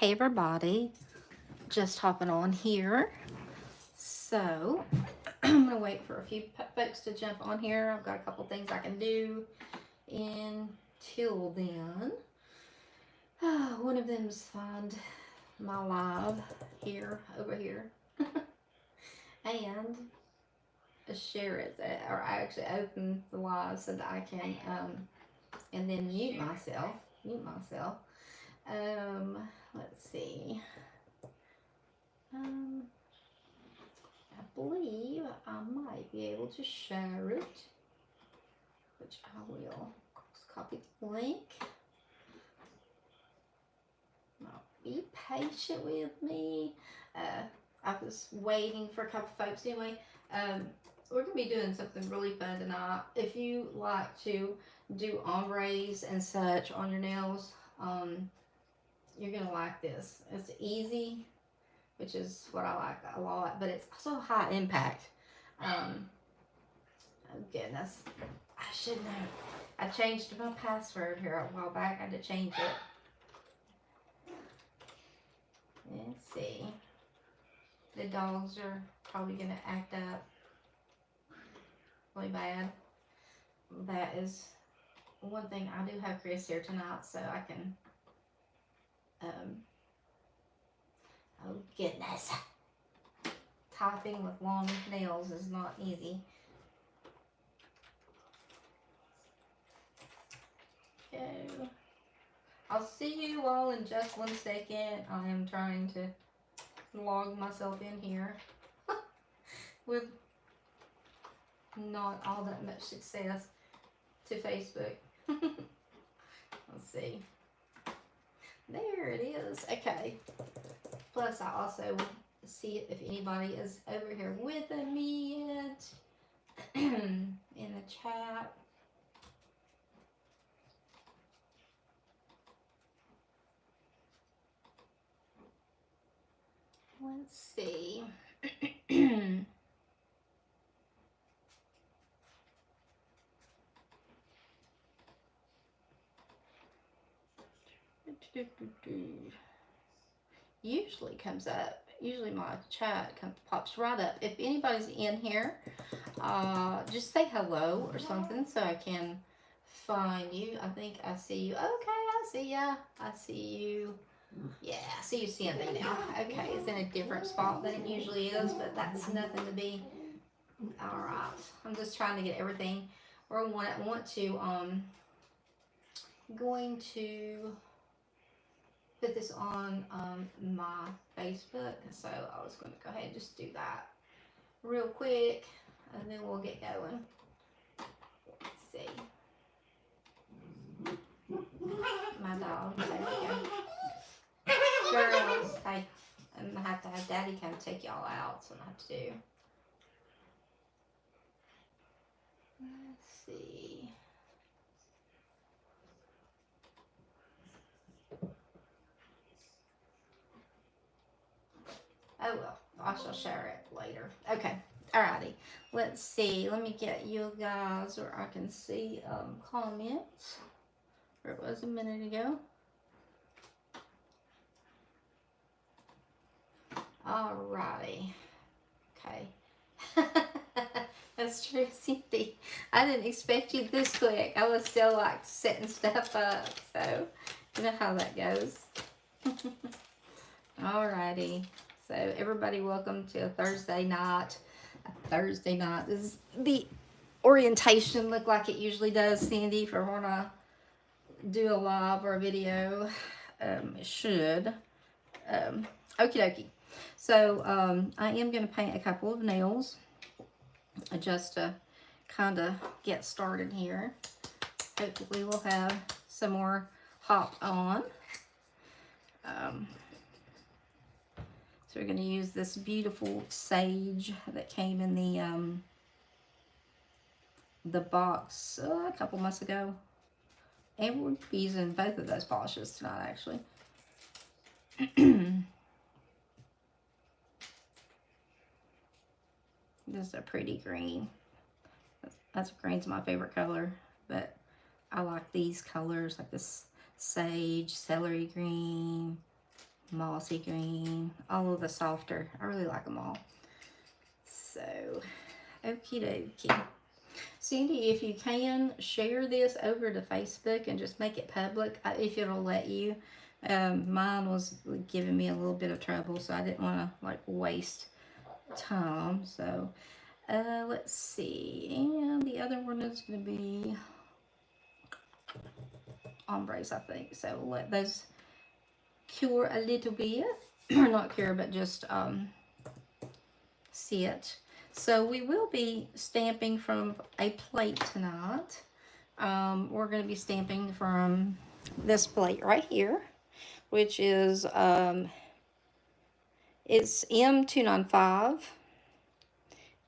Hey everybody, just hopping on here. So I'm gonna wait for a few folks to jump on here. I've got a couple things I can do until then. One of them is find my live here over here and share it, or I actually open the live so that I can and then mute myself. Let's see. I believe I might be able to share it, which I will. Just copy the link. Now, be patient with me. I was waiting for a couple folks. Anyway, we're going to be doing something really fun tonight. If you like to do ombrés and such on your nails, you're going to like this. It's easy, which is what I like a lot, but it's also high impact. Oh goodness, I should know. I changed my password here a while back. I had to change it. Let's see. The dogs are probably gonna act up really bad. That is one thing. I do have Chris here tonight, so I can oh goodness. Typing with long nails is not easy. Okay. I'll see you all in just 1 second. I am trying to log myself in here with not all that much success to Facebook. Let's see. There it is. Okay. Plus, I also see if anybody is over here with me yet in the chat. Let's see. Usually comes up. Usually my chat pops right up. If anybody's in here, just say hello or something so I can find you. I think I see you. Okay, I see ya. I see you. Yeah, I see you, Cindy now. Okay, it's in a different spot than it usually is, but that's nothing to be. All right, I'm just trying to get everything where I want to. Going to put this on my Facebook, so I was going to go ahead and just do that real quick, and then we'll get going. Let's see. My dog. There we go. Girls, hey, I'm gonna have to have Daddy come take y'all out. That's what I have to do. Let's see. Oh well, I shall share it later. Okay, alrighty. Let's see. Let me get you guys where I can see comments. Where it was a minute ago. Alrighty. Okay. That's true, Cindy. I didn't expect you this quick. I was still like setting stuff up, so you know how that goes. Alrighty. So everybody, welcome to a Thursday night. This is the orientation look like it usually does, Cindy, for when I do a live or a video. It should. Okie dokie. So I am going to paint a couple of nails just to kind of get started here. Hopefully we'll have some more hopped on. So we're going to use this beautiful sage that came in the box a couple months ago. And we'll be using both of those polishes tonight, actually. This is a pretty green. Green's my favorite color, but I like these colors, like this sage, celery green, mossy green, all of the softer. I really like them all. So, okie dokie. Cindy, if you can, share this over to Facebook and just make it public if it'll let you. Mine was giving me a little bit of trouble, so I didn't want to like waste time. So let's see. And the other one is going to be ombrés, I think. So let those cure a little bit. Or not cure, but just sit. So we will be stamping from a plate tonight. We're going to be stamping from this plate right here, which is it's M295,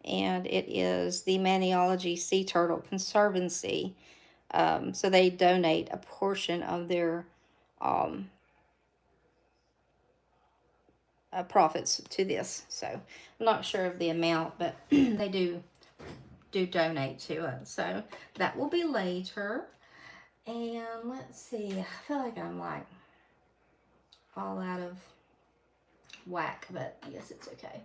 and it is the Maniology Sea Turtle Conservancy. So they donate a portion of their profits to this. So I'm not sure of the amount, but they do donate to it. So that will be later. And let's see, I feel like I'm like all out of whack, but I guess it's okay.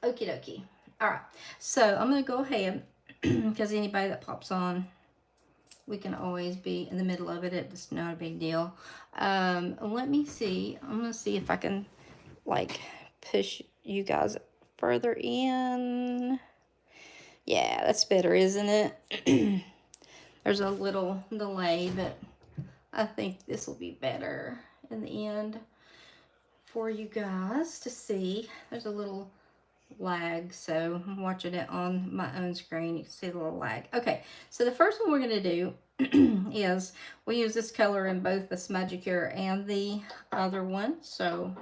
Okie dokie. All right, so I'm gonna go ahead because anybody that pops on, we can always be in the middle of it. It's not a big deal. Let me see. I'm gonna see if I can like push you guys further in. Yeah, that's better, isn't it? There's a little delay, but I think this will be better in the end for you guys to see. There's a little lag, so I'm watching it on my own screen. You can see the little lag. Okay, so the first one we're going to do is we use this color in both the Smudgicure and the other one. So,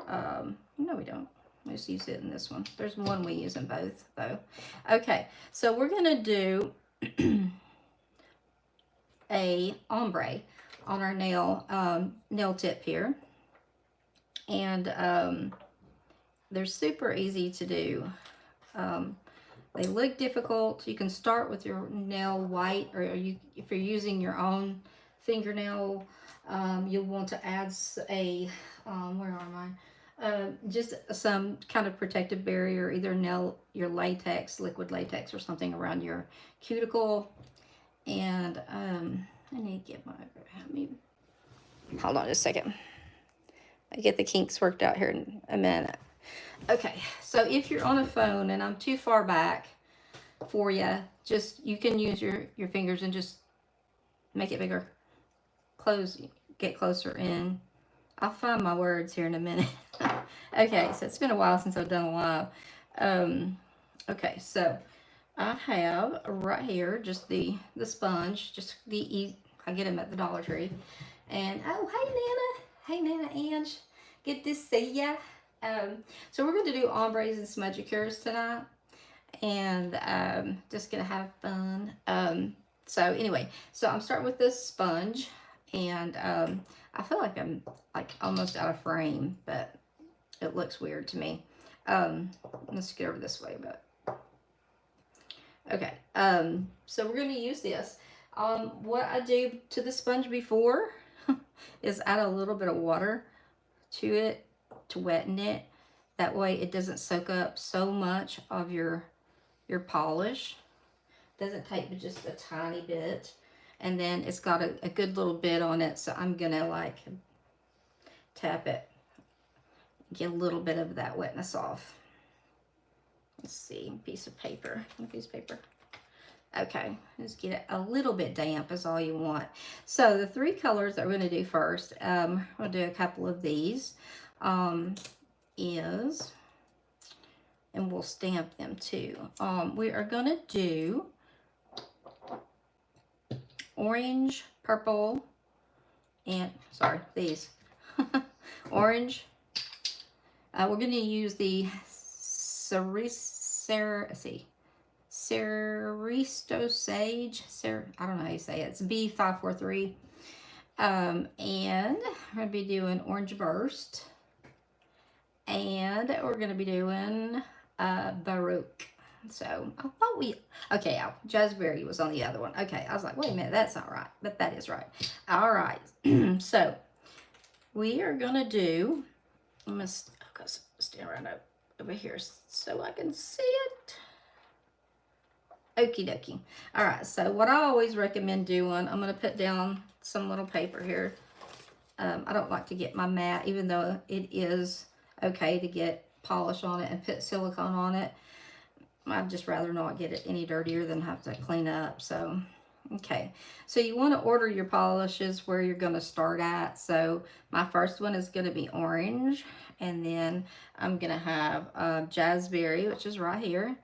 no, we don't. We just use it in this one. There's one we use in both, though. Okay, so we're going to do a ombre on our nail tip here. And they're super easy to do. They look difficult. You can start with your nail white, or if you're using your own fingernail, you'll want to add where are mine? Just some kind of protective barrier, either your latex, liquid latex, or something around your cuticle. And I need to get hold on just a second. I get the kinks worked out here in a minute. Okay, so if you're on a phone and I'm too far back for you, you can use your fingers and just make it bigger. Get closer in. I'll find my words here in a minute. Okay, so it's been a while since I've done a live. Okay, so I have right here just the sponge, I get them at the Dollar Tree. And oh, hey Nana Ange, good to see ya. So we're going to do ombres and smudgicures tonight, and just gonna have fun. So anyway, so I'm starting with this sponge, and I feel like I'm like almost out of frame, but it looks weird to me. Let's get over this way, but okay. So we're gonna use this. What I do to the sponge before is add a little bit of water to it to wetten it. That way it doesn't soak up so much of your polish. Doesn't take but just a tiny bit. And then it's got a good little bit on it, so I'm gonna like tap it, get a little bit of that wetness off. Let's see, piece of paper. Okay, just get it a little bit damp is all you want. So the three colors that we're going to do first, I'm going to do a couple of these, and we'll stamp them too. We are going to do orange, purple, and, sorry, these. Orange. We're going to use the Ceristo Sage, I don't know how you say it. It's B543. And we're going to be doing Orange Burst. And we're going to be doing Baroque. So I thought okay, Jazzberry was on the other one. Okay, I was like, wait a minute, that's not right, but that is right. All right, so we are gonna do, I'm gonna stand right over here so I can see it. Okie dokie. All right, so what I always recommend doing, I'm gonna put down some little paper here. I don't like to get my mat, even though it is okay to get polish on it and put silicone on it. I'd just rather not get it any dirtier than have to clean up. So, okay. So you want to order your polishes where you're going to start at. So my first one is going to be orange. And then I'm going to have Jazzberry, which is right here.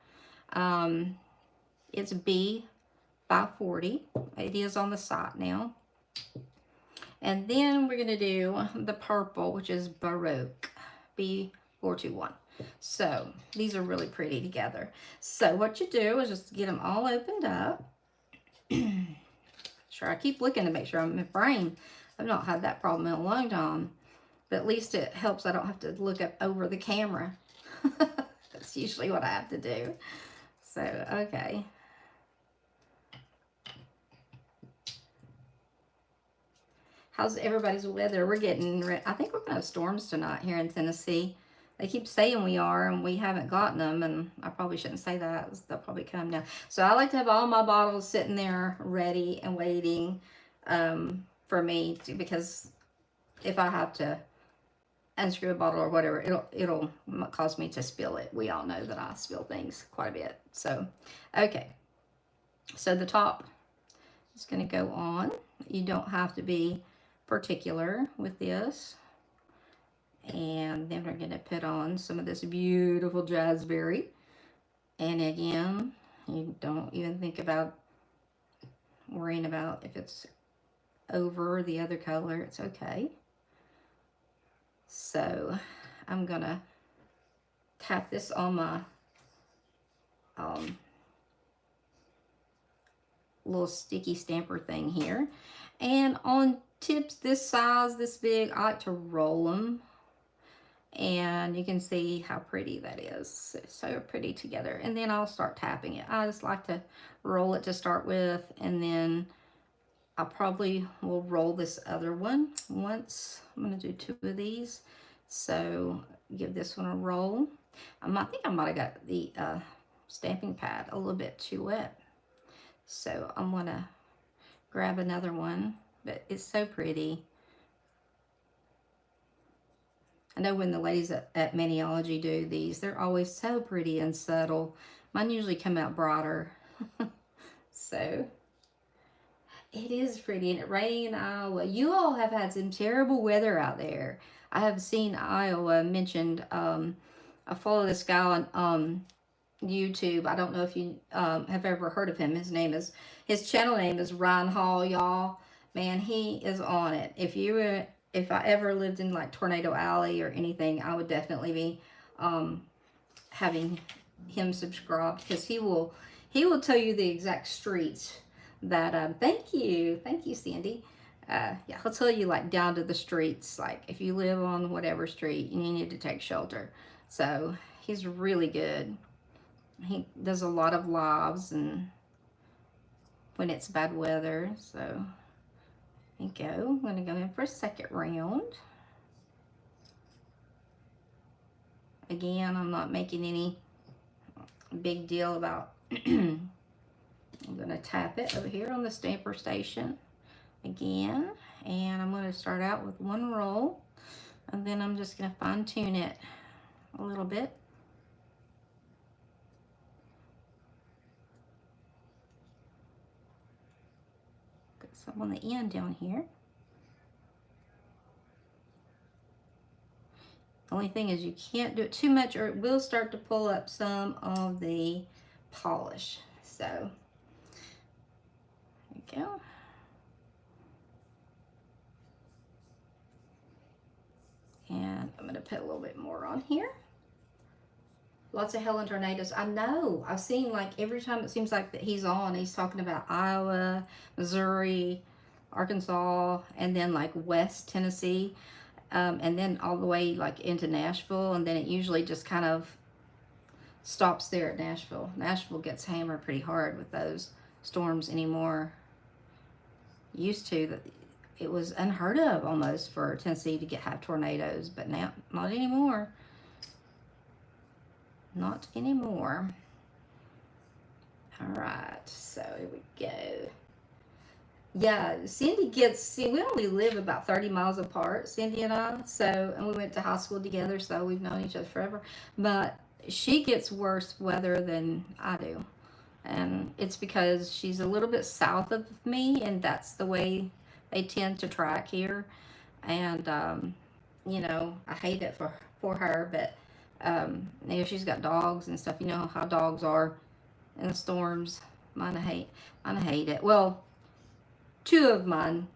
It's B540. It is on the side now. And then we're going to do the purple, which is Baroque, B421. So these are really pretty together. So what you do is just get them all opened up. Sure, I keep looking to make sure I'm in frame. I've not had that problem in a long time. But at least it helps I don't have to look up over the camera. That's usually what I have to do. So, okay. How's everybody's weather? We're getting, I think we're going to have storms tonight here in Tennessee. They keep saying we are, and we haven't gotten them, and I probably shouldn't say that. They'll probably come now. So I like to have all my bottles sitting there ready and waiting for me to, because if I have to unscrew a bottle or whatever, it'll cause me to spill it. We all know that I spill things quite a bit. So, okay. So the top is going to go on. You don't have to be particular with this. And then we're going to put on some of this beautiful Jazzberry. And again, you don't even think about worrying about if it's over the other color. It's okay. So I'm going to tap this on my little sticky stamper thing here. And on tips this size, this big, I like to roll them. And you can see how pretty that is. It's so pretty together. And then I'll start tapping it. I just like to roll it to start with. And then I probably will roll this other one once. I'm going to do 2 of these. So give this one a roll. I think I might have got the stamping pad a little bit too wet. So I'm going to grab another one. But it's so pretty. I know when the ladies at Maniology do these, they're always so pretty and subtle. Mine usually come out brighter. So, it is pretty, and it rained in Iowa. You all have had some terrible weather out there. I have seen Iowa mentioned. I follow this guy on YouTube. I don't know if you have ever heard of him. His channel name is Ryan Hall, y'all. Man, he is on it. If I ever lived in like Tornado Alley or anything, I would definitely be having him subscribe, because he will tell you the exact streets that thank you Sandy. Yeah, he'll tell you like down to the streets, like if you live on whatever street and you need to take shelter. So he's really good. He does a lot of lives and when it's bad weather. So there you go. I'm going to go in for a second round. Again, I'm not making any big deal about I'm going to tap it over here on the stamper station again, and I'm going to start out with 1 roll, and then I'm just going to fine tune it a little bit. Put some on the end down here. The only thing is you can't do it too much or it will start to pull up some of the polish. So, there you go. And I'm going to put a little bit more on here. Lots of hail and tornadoes. I know. I've seen like every time it seems like that he's on, he's talking about Iowa, Missouri, Arkansas, and then like West Tennessee. And then all the way like into Nashville, and then it usually just kind of stops there at Nashville. Nashville gets hammered pretty hard with those storms anymore. Used to, that it was unheard of almost for Tennessee to have tornadoes, but now not anymore. Not anymore. All right, so here we go. Yeah, Cindy see, we only live about 30 miles apart, Cindy and I, so, and we went to high school together, so we've known each other forever, but she gets worse weather than I do, and it's because she's a little bit south of me, and that's the way they tend to track here, and, you know, I hate it for her, but, you know, she's got dogs and stuff, you know how dogs are in the storms. Mine hate it. Well, two of mine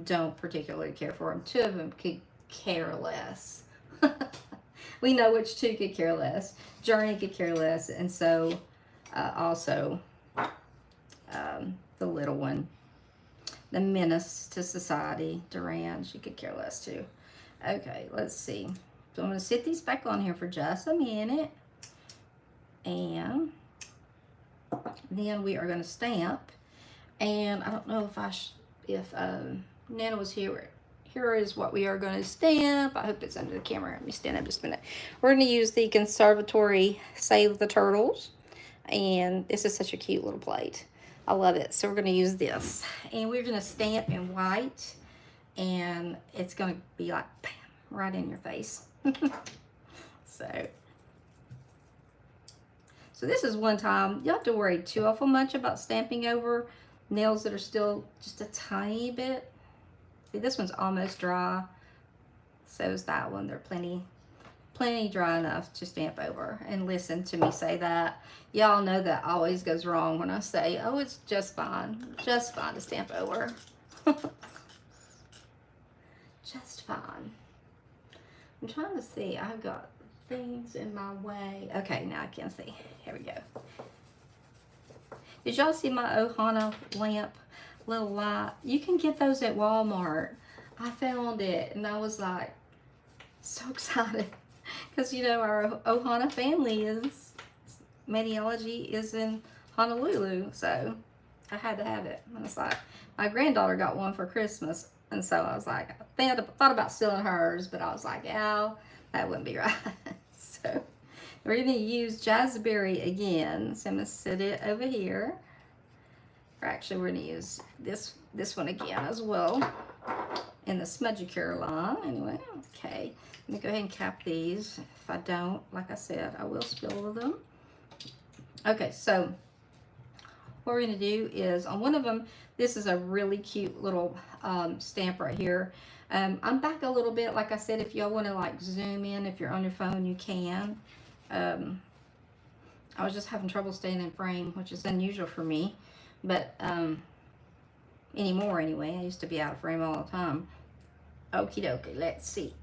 don't particularly care for them. Two of them could care less. We know which two could care less. Journey could care less, and so also the little one, the menace to society, Duran, she could care less too. Okay, let's see. So I'm going to sit these back on here for just a minute, and then we are going to stamp. And I don't know if Nana was here. Here is what we are going to stamp. I hope it's under the camera. Let me stand up just a minute. We're going to use the Conservatory Save the Turtles. And this is such a cute little plate. I love it. So we're going to use this. And we're going to stamp in white. And it's going to be like, bam, right in your face. So this is one time, you don't have to worry too awful much about stamping over nails that are still just a tiny bit. See, this one's almost dry. So is that one. They're plenty dry enough to stamp over. And listen to me say that. Y'all know that always goes wrong when I say, oh, it's just fine to stamp over. Just fine. I'm trying to see. I've got things in my way. Okay, now I can see. Here we go. Did y'all see my Ohana lamp, little light? You can get those at Walmart. I found it, and I was like so excited because, you know, our Ohana family is, Maniology is in Honolulu, so I had to have it. And it's like, my granddaughter got one for Christmas, and so I was like, I thought about stealing hers, but I was like, oh, that wouldn't be right. So we're going to use Jazzberry again. So I'm going to set it over here. Or actually, we're going to use this one again as well in the Smudgicure line. Anyway, okay. Let me go ahead and cap these. If I don't, like I said, I will spill them. Okay, so what we're going to do is on one of them, this is a really cute little stamp right here. I'm back a little bit. Like I said, if y'all want to like zoom in, if you're on your phone, you can. I was just having trouble staying in frame, which is unusual for me. But anymore anyway. I used to be out of frame all the time. Okie dokie, let's see.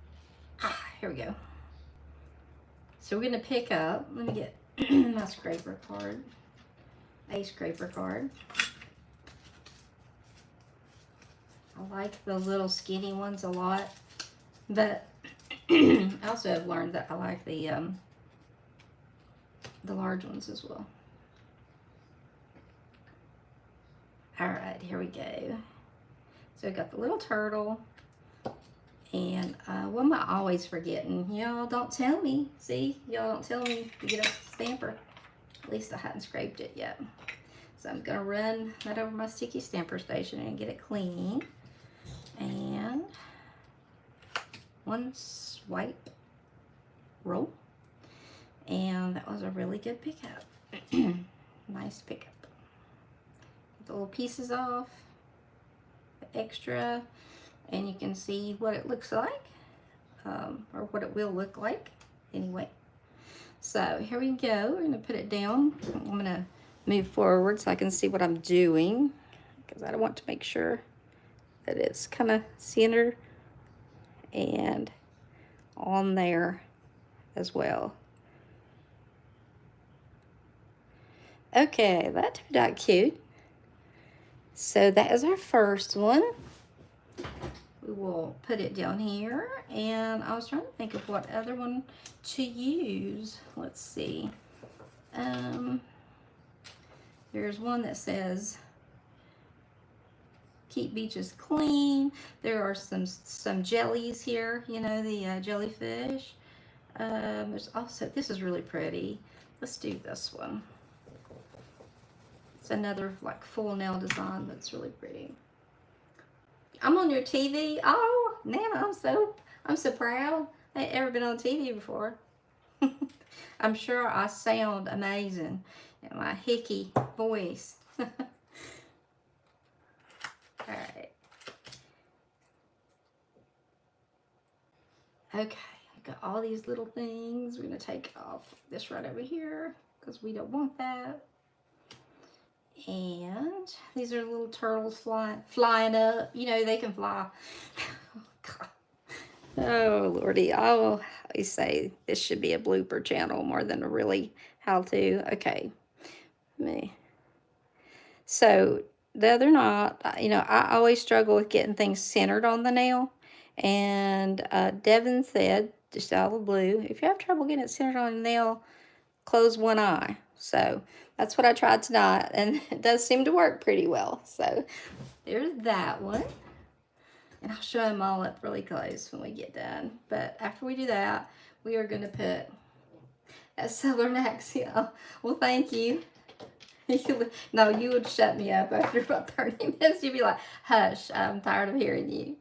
Here we go. So we're going to pick up, let me get my scraper card. A scraper card. I like the little skinny ones a lot, but I also have learned that I like the large ones as well. All right, here we go. So I got the little turtle, and what am I always forgetting? Y'all don't tell me. See, y'all don't tell me to get a stamper. At least I hadn't scraped it yet. So I'm gonna run that over my sticky stamper station and get it clean. And one swipe, roll. And that was a really good pickup. Nice pickup. Get the little pieces off, the extra, and you can see what it looks like, or what it will look like anyway. So here we go. We're gonna put it down. I'm gonna move forward so I can see what I'm doing, because I want to make sure that it's kind of centered and on there as well. Okay, that turned out cute. So that is our first one. we will put it down here. And I was trying to think of what other one to use. Let's see. There's one that says keep beaches clean. There are some jellies here, you know, the jellyfish. There's also, this is really pretty. Let's do this one. It's another like full nail design that's really pretty. I'm on your TV. Oh, Nana, I'm so proud. I ain't ever been on TV before. I'm sure I sound amazing in my hickey voice. All right. Okay, I got all these little things. We're gonna take off this right over here because we don't want that. And these are little turtles flying up. You know, they can fly. Oh, Lordy. I always say this should be a blooper channel more than a really how-to. Okay. So the other knot, you know, I always struggle with getting things centered on the nail. And Devin said, just out of the blue, if you have trouble getting it centered on the nail, close one eye. So that's what I tried tonight, and it does seem to work pretty well. So there's that one. And I'll show them all up really close when we get done. But after we do that, we are going to put that Southern Axiom. Well, thank you. No, you would shut me up after about 30 minutes. You'd be like, hush, I'm tired of hearing you.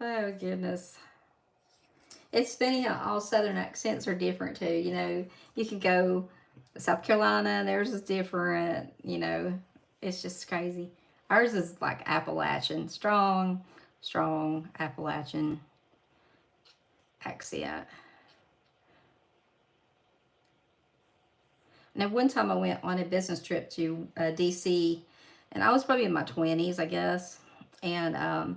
Oh, goodness. It's funny how all Southern accents are different, too. You know, you could go South Carolina, theirs is different. You know, it's just crazy. Ours is like Appalachian, strong Appalachian accent. Now, one time I went on a business trip to DC, and I was probably in my 20s, I guess. And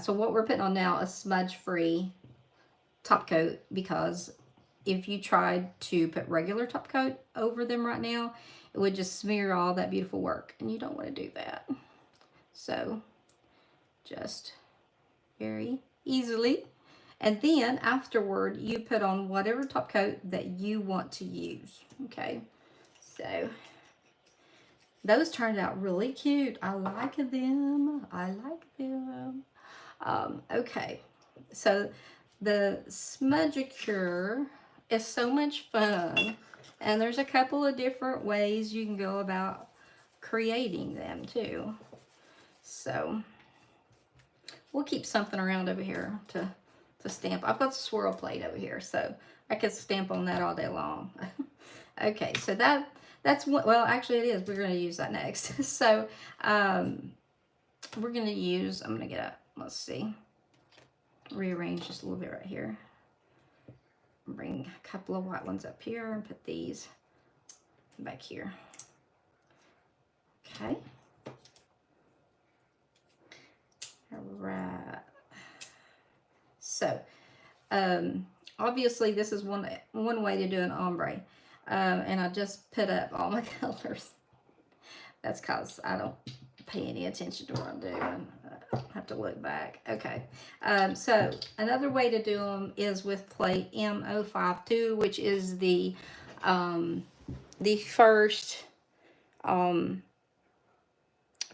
so what we're putting on now is smudge-free top coat, because if you tried to put regular top coat over them right now, it would just smear all that beautiful work, and you don't want to do that. So just very easily. And then afterward, you put on whatever top coat that you want to use. Okay, so those turned out really cute. I like them. Okay, so the Smudgicure is so much fun, and there's a couple of different ways you can go about creating them too. So we'll keep something around over here to stamp. I've got the swirl plate over here, so I could stamp on that all day long. Okay, so that's what, well, actually it is. We're going to use that next. So we're going to use, I'm going to get a, let's see, rearrange just a little bit right here. Bring a couple of white ones up here and put these back here. Okay. All right. So, obviously this is one way to do an ombre. And I just put up all my colors. That's because I don't pay any attention to what I'm doing. I have to look back. Okay. So another way to do them is with plate M052, which is the first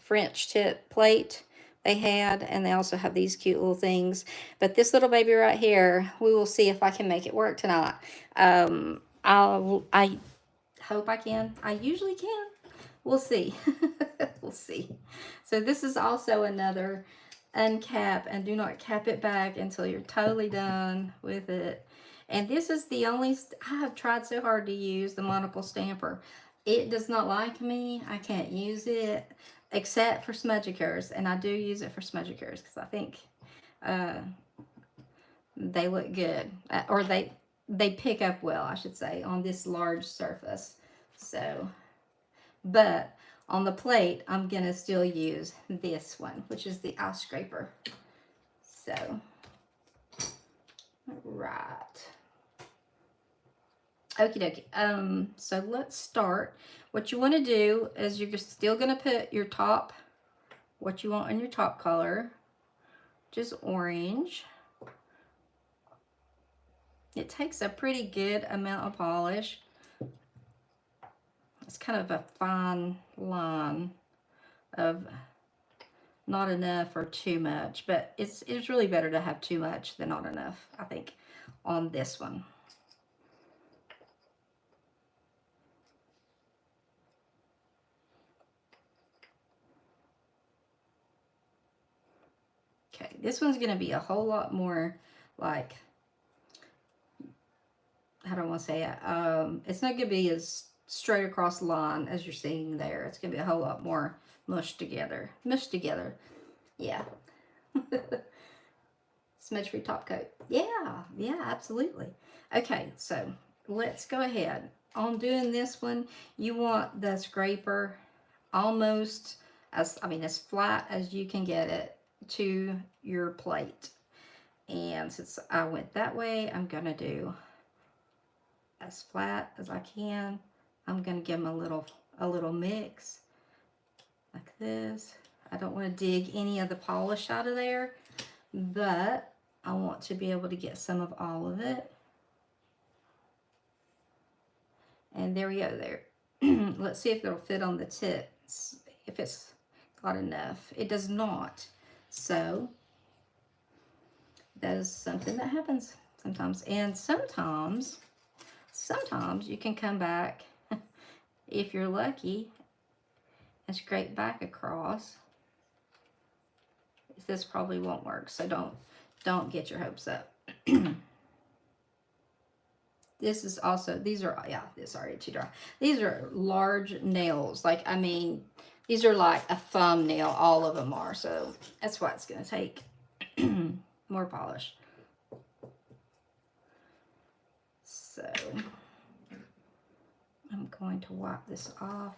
French tip plate they had, and they also have these cute little things. But this little baby right here, we will see if I can make it work tonight. I hope I can. I usually can. We'll see. We'll see. So this is also another uncap, and do not cap it back until you're totally done with it. And this is the only, I have tried so hard to use the monocle stamper. It does not like me. I can't use it except for Smudgicures, and I do use it for Smudgicures because I think they look good, or they pick up well, I should say, on this large surface. So, but on the plate, I'm gonna still use this one, which is the eye scraper. So, right. Okie dokie. So let's start. What you want to do is you're still going to put your top, what you want on your top color. just orange. It takes a pretty good amount of polish. It's kind of a fine line of not enough or too much, but it's really better to have too much than not enough, I think, on this one. Okay, this one's going to be a whole lot more like, how do I want to say it? It's not going to be as straight across the line as you're seeing there. It's going to be a whole lot more mushed together. Mushed together. Yeah. Smudge free top coat. Yeah, absolutely. Okay, so let's go ahead. On doing this one, you want the scraper almost as flat as you can get it to your plate. And since I went that way, I'm gonna do as flat as I can. I'm gonna give them a little mix like this. I don't want to dig any of the polish out of there, but I want to be able to get some of all of it. And there we go there. Let's see if it'll fit on the tips, if it's got enough. It does not. So that is something that happens sometimes. And sometimes you can come back, if you're lucky, and scrape back across. This probably won't work, so don't get your hopes up. This is also, these are, yeah, this is already too dry. These are large nails. Like, I mean, these are like a thumbnail, all of them are. So that's why it's going to take more polish. So I'm going to wipe this off.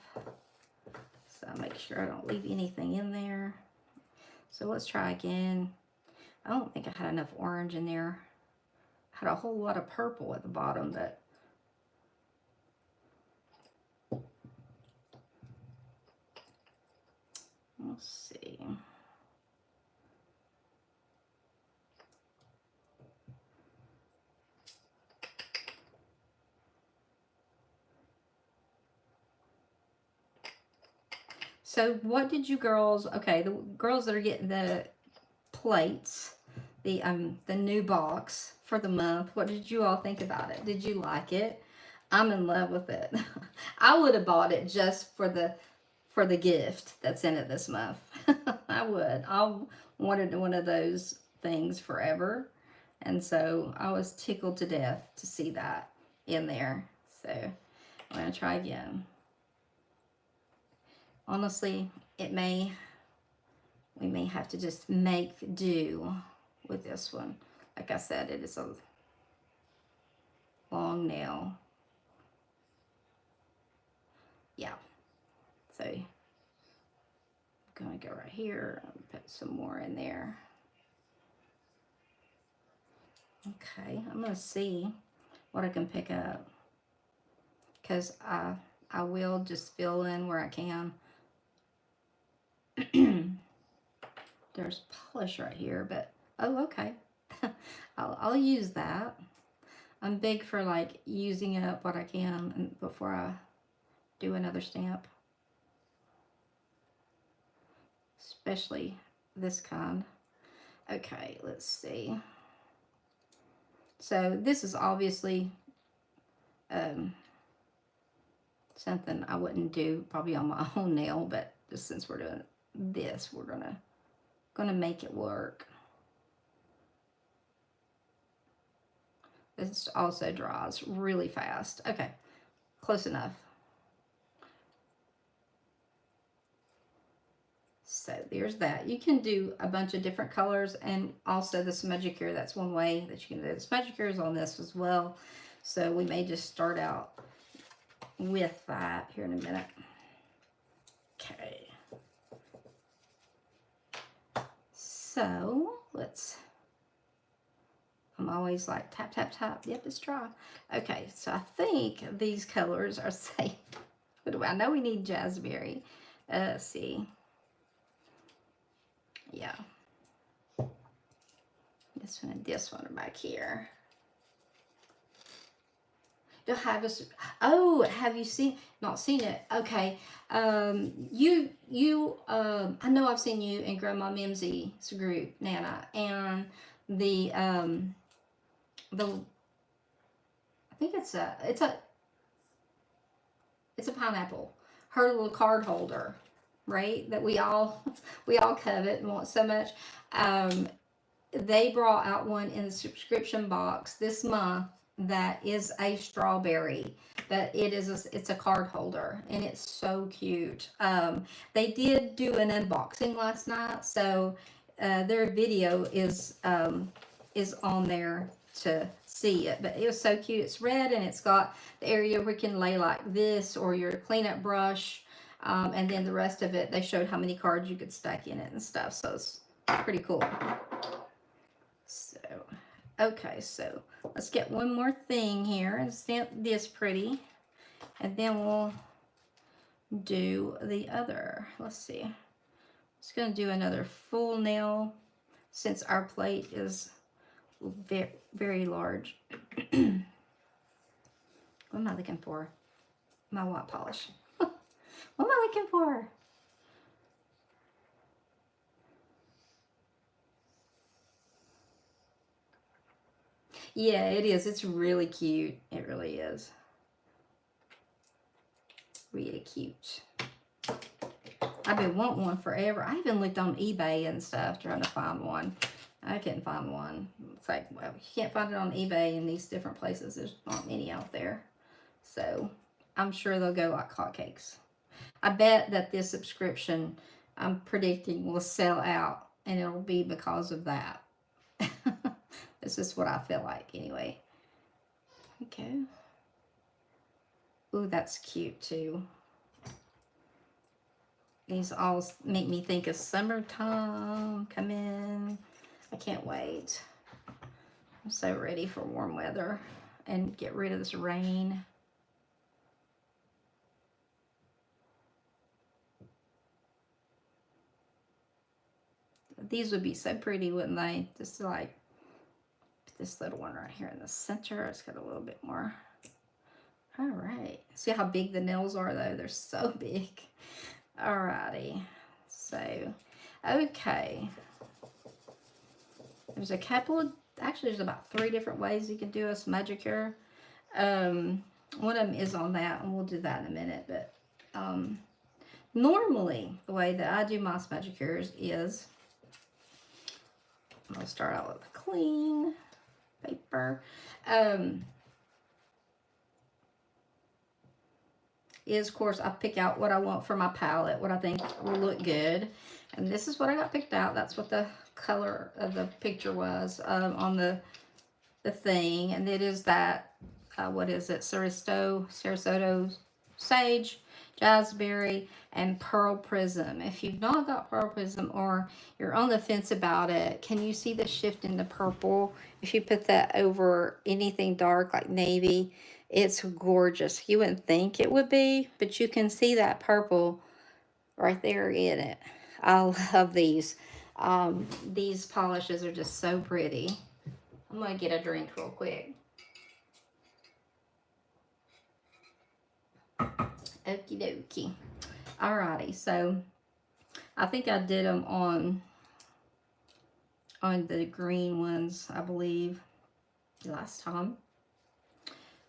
So I make sure I don't leave anything in there. So let's try again. I don't think I had enough orange in there. I had a whole lot of purple at the bottom, but let's see. So what did you girls, okay, the girls that are getting the plates, the new box for the month, what did you all think about it? Did you like it? I'm in love with it. I would have bought it just for the gift that's in it this month. I would. I wanted one of those things forever. And so I was tickled to death to see that in there. So I'm going to try again. Honestly, we may have to just make do with this one. Like I said, it is a long nail. Yeah. So I'm going to go right here and put some more in there. Okay, I'm going to see what I can pick up, because I will just fill in where I can. There's polish right here, but oh, okay. I'll use that. I'm big for like using up what I can before I do another stamp, especially this kind. Okay, let's see. So this is obviously something I wouldn't do probably on my own nail, but just since we're doing this, we're gonna make it work. This also dries really fast. Okay, close enough. So there's that. You can do a bunch of different colors, and also the Smudgicure. That's one way that you can do the Smudgicures on this as well. So we may just start out with that here in a minute. Okay. So I'm always like tap, tap, tap. Yep, it's dry. Okay, so I think these colors are safe. I know we need Jazzberry. Let's see. Yeah. This one and this one are back here. They'll have us. Oh, have you seen? Not seen it. Okay. I know I've seen you in Grandma Mimsy's group, Nana, and the I think it's a pineapple. Her little card holder, right? That we all covet and want so much. Um, they brought out one in the subscription box this month that is a strawberry, but it's a card holder and it's so cute. They did do an unboxing last night, so their video is on there to see it. But it was so cute. It's red and it's got the area where you can lay like this or your cleanup brush. And then the rest of it, they showed how many cards you could stack in it and stuff. So it's pretty cool. So, okay, so let's get one more thing here and stamp this pretty. And then we'll do the other. Let's see. I'm just going to do another full nail since our plate is very, very large. What am I looking for? My white polish. What am I looking for? Yeah, it is. It's really cute. It really is. Really cute. I've been wanting one forever. I even looked on eBay and stuff trying to find one. I couldn't find one. It's like, well, you can't find it on eBay in these different places. There's not many out there. So I'm sure they'll go like hotcakes. I bet that this subscription I'm predicting will sell out, and it'll be because of that. This is what I feel like anyway. Okay. Ooh, that's cute too. These all make me think of summertime. Come in. I can't wait. I'm so ready for warm weather and get rid of this rain. These would be so pretty, wouldn't they? Just like this little one right here in the center. It's got a little bit more. All right. See how big the nails are though? They're so big. Alrighty. So, okay. There's a couple of, actually there's about 3 different ways you can do a Smudgicure. One of them is on that, and we'll do that in a minute. But normally, the way that I do my Smudgicures is, I'm going to start out with a clean paper. Is, of course, I pick out what I want for my palette, what I think will look good. And this is what I got picked out. That's what the color of the picture was on the thing. And it is that, what is it? Sarasota Sage, Jazzberry, and Pearl Prism. If you've not got Pearl Prism or you're on the fence about it, can you see the shift in the purple? If you put that over anything dark like navy, it's gorgeous. You wouldn't think it would be, but you can see that purple right there in it. I love these. These polishes are just so pretty. I'm going to get a drink real quick. Okie dokie. Alrighty, so I think I did them on the green ones, I believe, last time.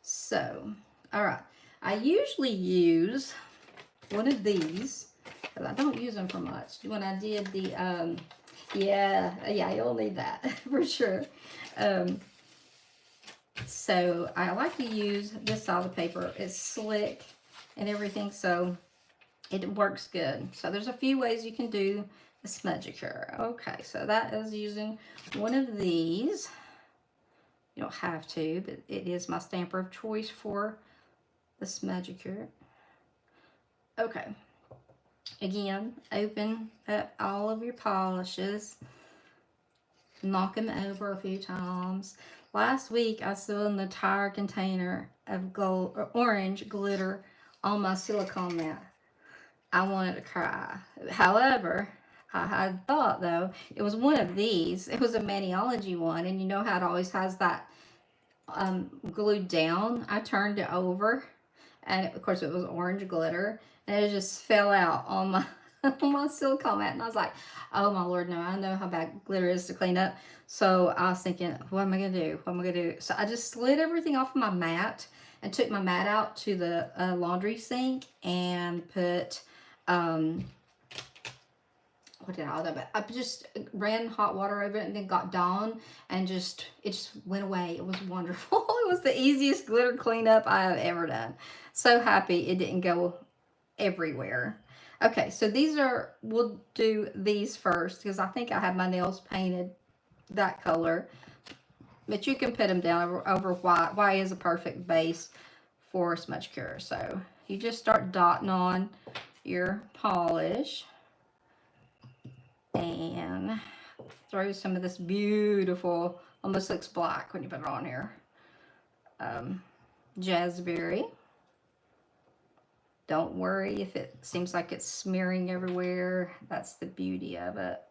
So, alright. I usually use one of these, because I don't use them for much. When I did the, yeah, you'll need that for sure. So I like to use this style of paper. It's slick and everything, so it works good. So there's a few ways you can do the Smudgicure. Okay, so that is using one of these. You don't have to, but it is my stamper of choice for the Smudgicure. Okay. Again, open up all of your polishes. Knock them over a few times. Last week, I spilled an entire container of gold or orange glitter on my silicone mat. I wanted to cry. However, I had thought though, it was one of these. It was a Maniology one, and you know how it always has that glued down. I turned it over, and of course it was orange glitter, and it just fell out on my on my silicone mat, and I was like, oh my lord, no, I know how bad glitter is to clean up. So I was thinking, what am I gonna do? What am I gonna do? So I just slid everything off of my mat and took my mat out to the laundry sink and put what did I do? But I just ran hot water over it and then got Dawn, and it just went away. It was wonderful. It was the easiest glitter cleanup I have ever done. So happy it didn't go everywhere. Okay, so we'll do these first because I think I have my nails painted that color. But you can put them down over white. White is a perfect base for Smudgicures. So you just start dotting on your polish and throw some of this beautiful, almost looks black when you put it on here, jazzberry. Don't worry if it seems like it's smearing everywhere. That's the beauty of it.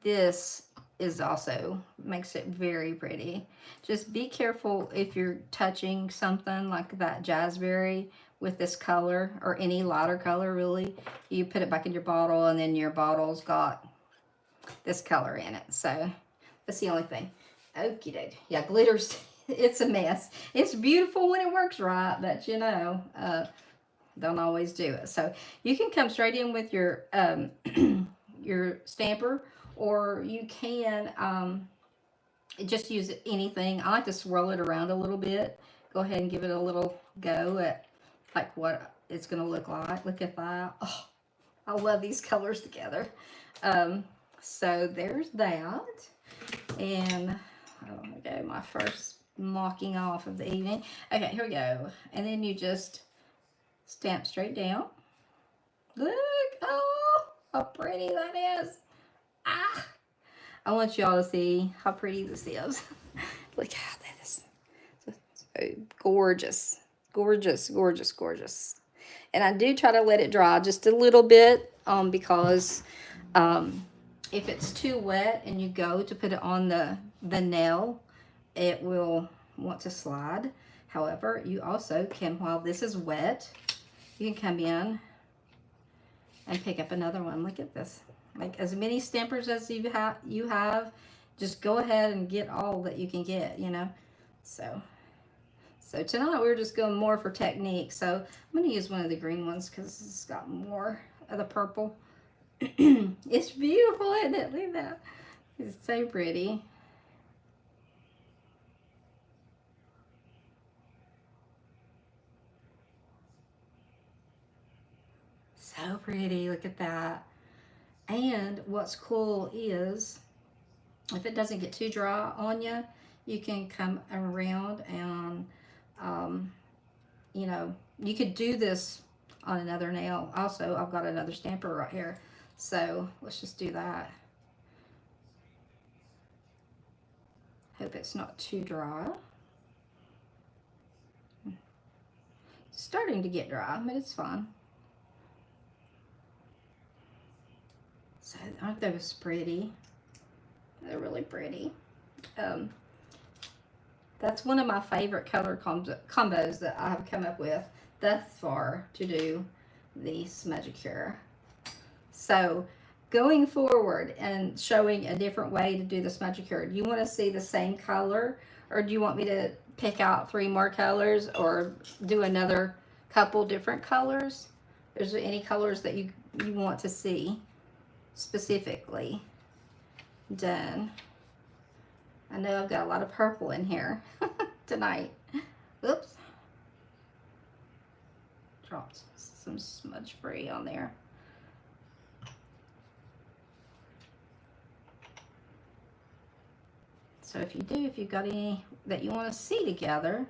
This is also makes it very pretty. Just be careful if you're touching something like that jazzberry with this color, or any lighter color really. You put it back in your bottle, and then your bottle's got this color in it. So that's the only thing. Okie doke. Yeah, glitters, it's a mess. It's beautiful when it works right, but you know, don't always do it. So you can come straight in with your your stamper, or you can just use anything. I like to swirl it around a little bit. Go ahead and give it a little go at like what it's going to look like. Look at that. Oh, I love these colors together. So there's that. And okay, my first mocking off of the evening. Okay, here we go. And then you just stamp straight down. Look, oh, how pretty that is. Ah, I want y'all to see how pretty this is. Look how that is. So gorgeous, gorgeous, gorgeous, gorgeous. And I do try to let it dry just a little bit because if it's too wet and you go to put it on the nail, it will want to slide. However, you also can, while this is wet, you can come in and pick up another one. Look at this. Like as many stampers as you have, just go ahead and get all that you can get, you know. So tonight we're just going more for technique. So I'm going to use one of the green ones because it's got more of the purple. It's beautiful, isn't it? Look at that. It's so pretty. So pretty. Look at that. And what's cool is if it doesn't get too dry on you, you can come around and you know, you could do this on another nail. Also, I've got another stamper right here. So let's just do that. Hope it's not too dry. It's starting to get dry, but it's fine. So aren't those pretty? They're really pretty. That's one of my favorite color combos that I have come up with thus far to do the Smudgicure. So going forward and showing a different way to do the Smudgicure, do you want to see the same color, or do you want me to pick out 3 more colors or do another couple different colors? Is there any colors that you want to see specifically done? I know I've got a lot of purple in here tonight. Oops. Dropped some smudge free on there. So if you've got any that you want to see together,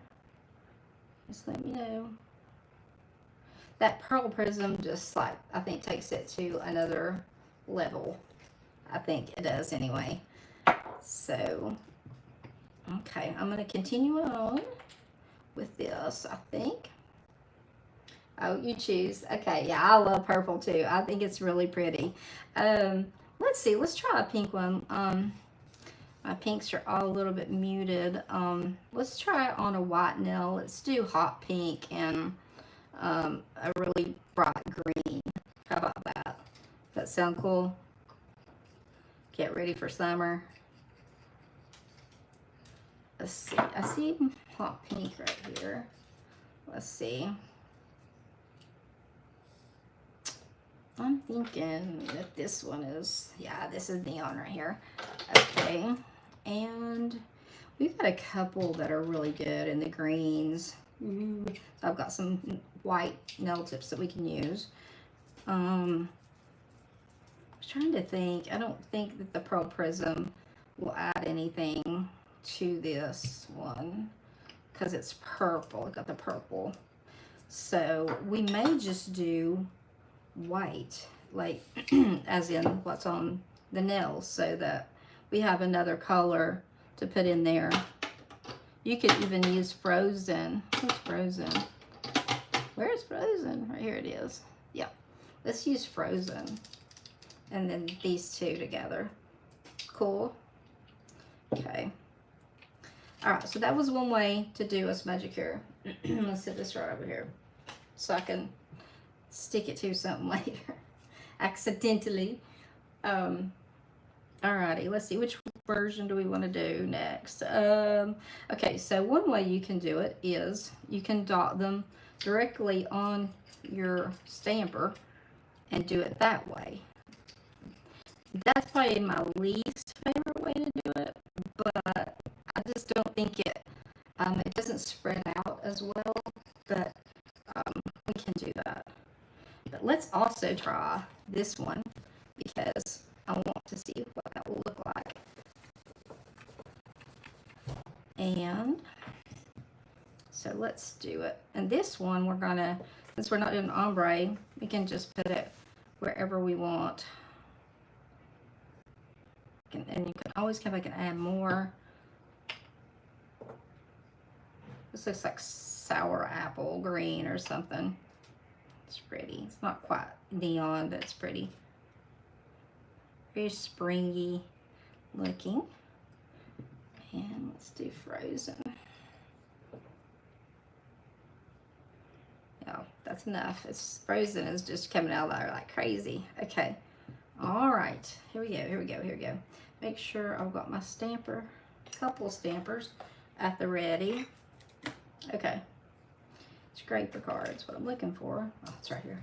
just let me know. That pearl prism just like, I think takes it to another level. I think it does anyway. So, okay, I'm going to continue on with this, I think. Oh, you choose. Okay, yeah, I love purple too. I think it's really pretty. Let's see, let's try a pink one. My pinks are all a little bit muted. Let's try it on a white nail. Let's do hot pink and a really bright green. How about that? Does that sound cool? Get ready for summer. Let's see. I see hot pink right here. Let's see. I'm thinking that this one is, yeah, this is neon right here. Okay. And we've got a couple that are really good in the greens. So I've got some white nail tips that we can use. I was trying to think. I don't think that the Pearl Prism will add anything to this one because it's purple. It got the purple. So we may just do white, like as in what's on the nails, so that we have another color to put in there. You could even use Frozen. Where's Frozen? Where's Frozen? Right here it is. Yeah, let's use Frozen and then these two together. Cool. Okay. All right, so that was one way to do a Smudgicure. Let's set this right over here so I can stick it to something later accidentally. Alrighty, let's see, which version do we want to do next? Okay, so one way you can do it is you can dot them directly on your stamper and do it that way. That's probably my least favorite way to do it, but I just don't think it doesn't spread out as well, but we can do that. But let's also try this one because I want to see what that will look like. And so let's do it. And this one we're gonna, since we're not doing ombre, we can just put it wherever we want. And you can always come back and add more. This looks like sour apple green or something. It's pretty. It's not quite neon, but it's pretty. Very springy looking. And let's do Frozen. Yeah, that's enough. It's Frozen is just coming out there like crazy. Okay. All right. Here we go. Here we go. Here we go. Make sure I've got my stamper, couple stampers at the ready. Okay. Scraper card's what I'm looking for. Oh, it's right here.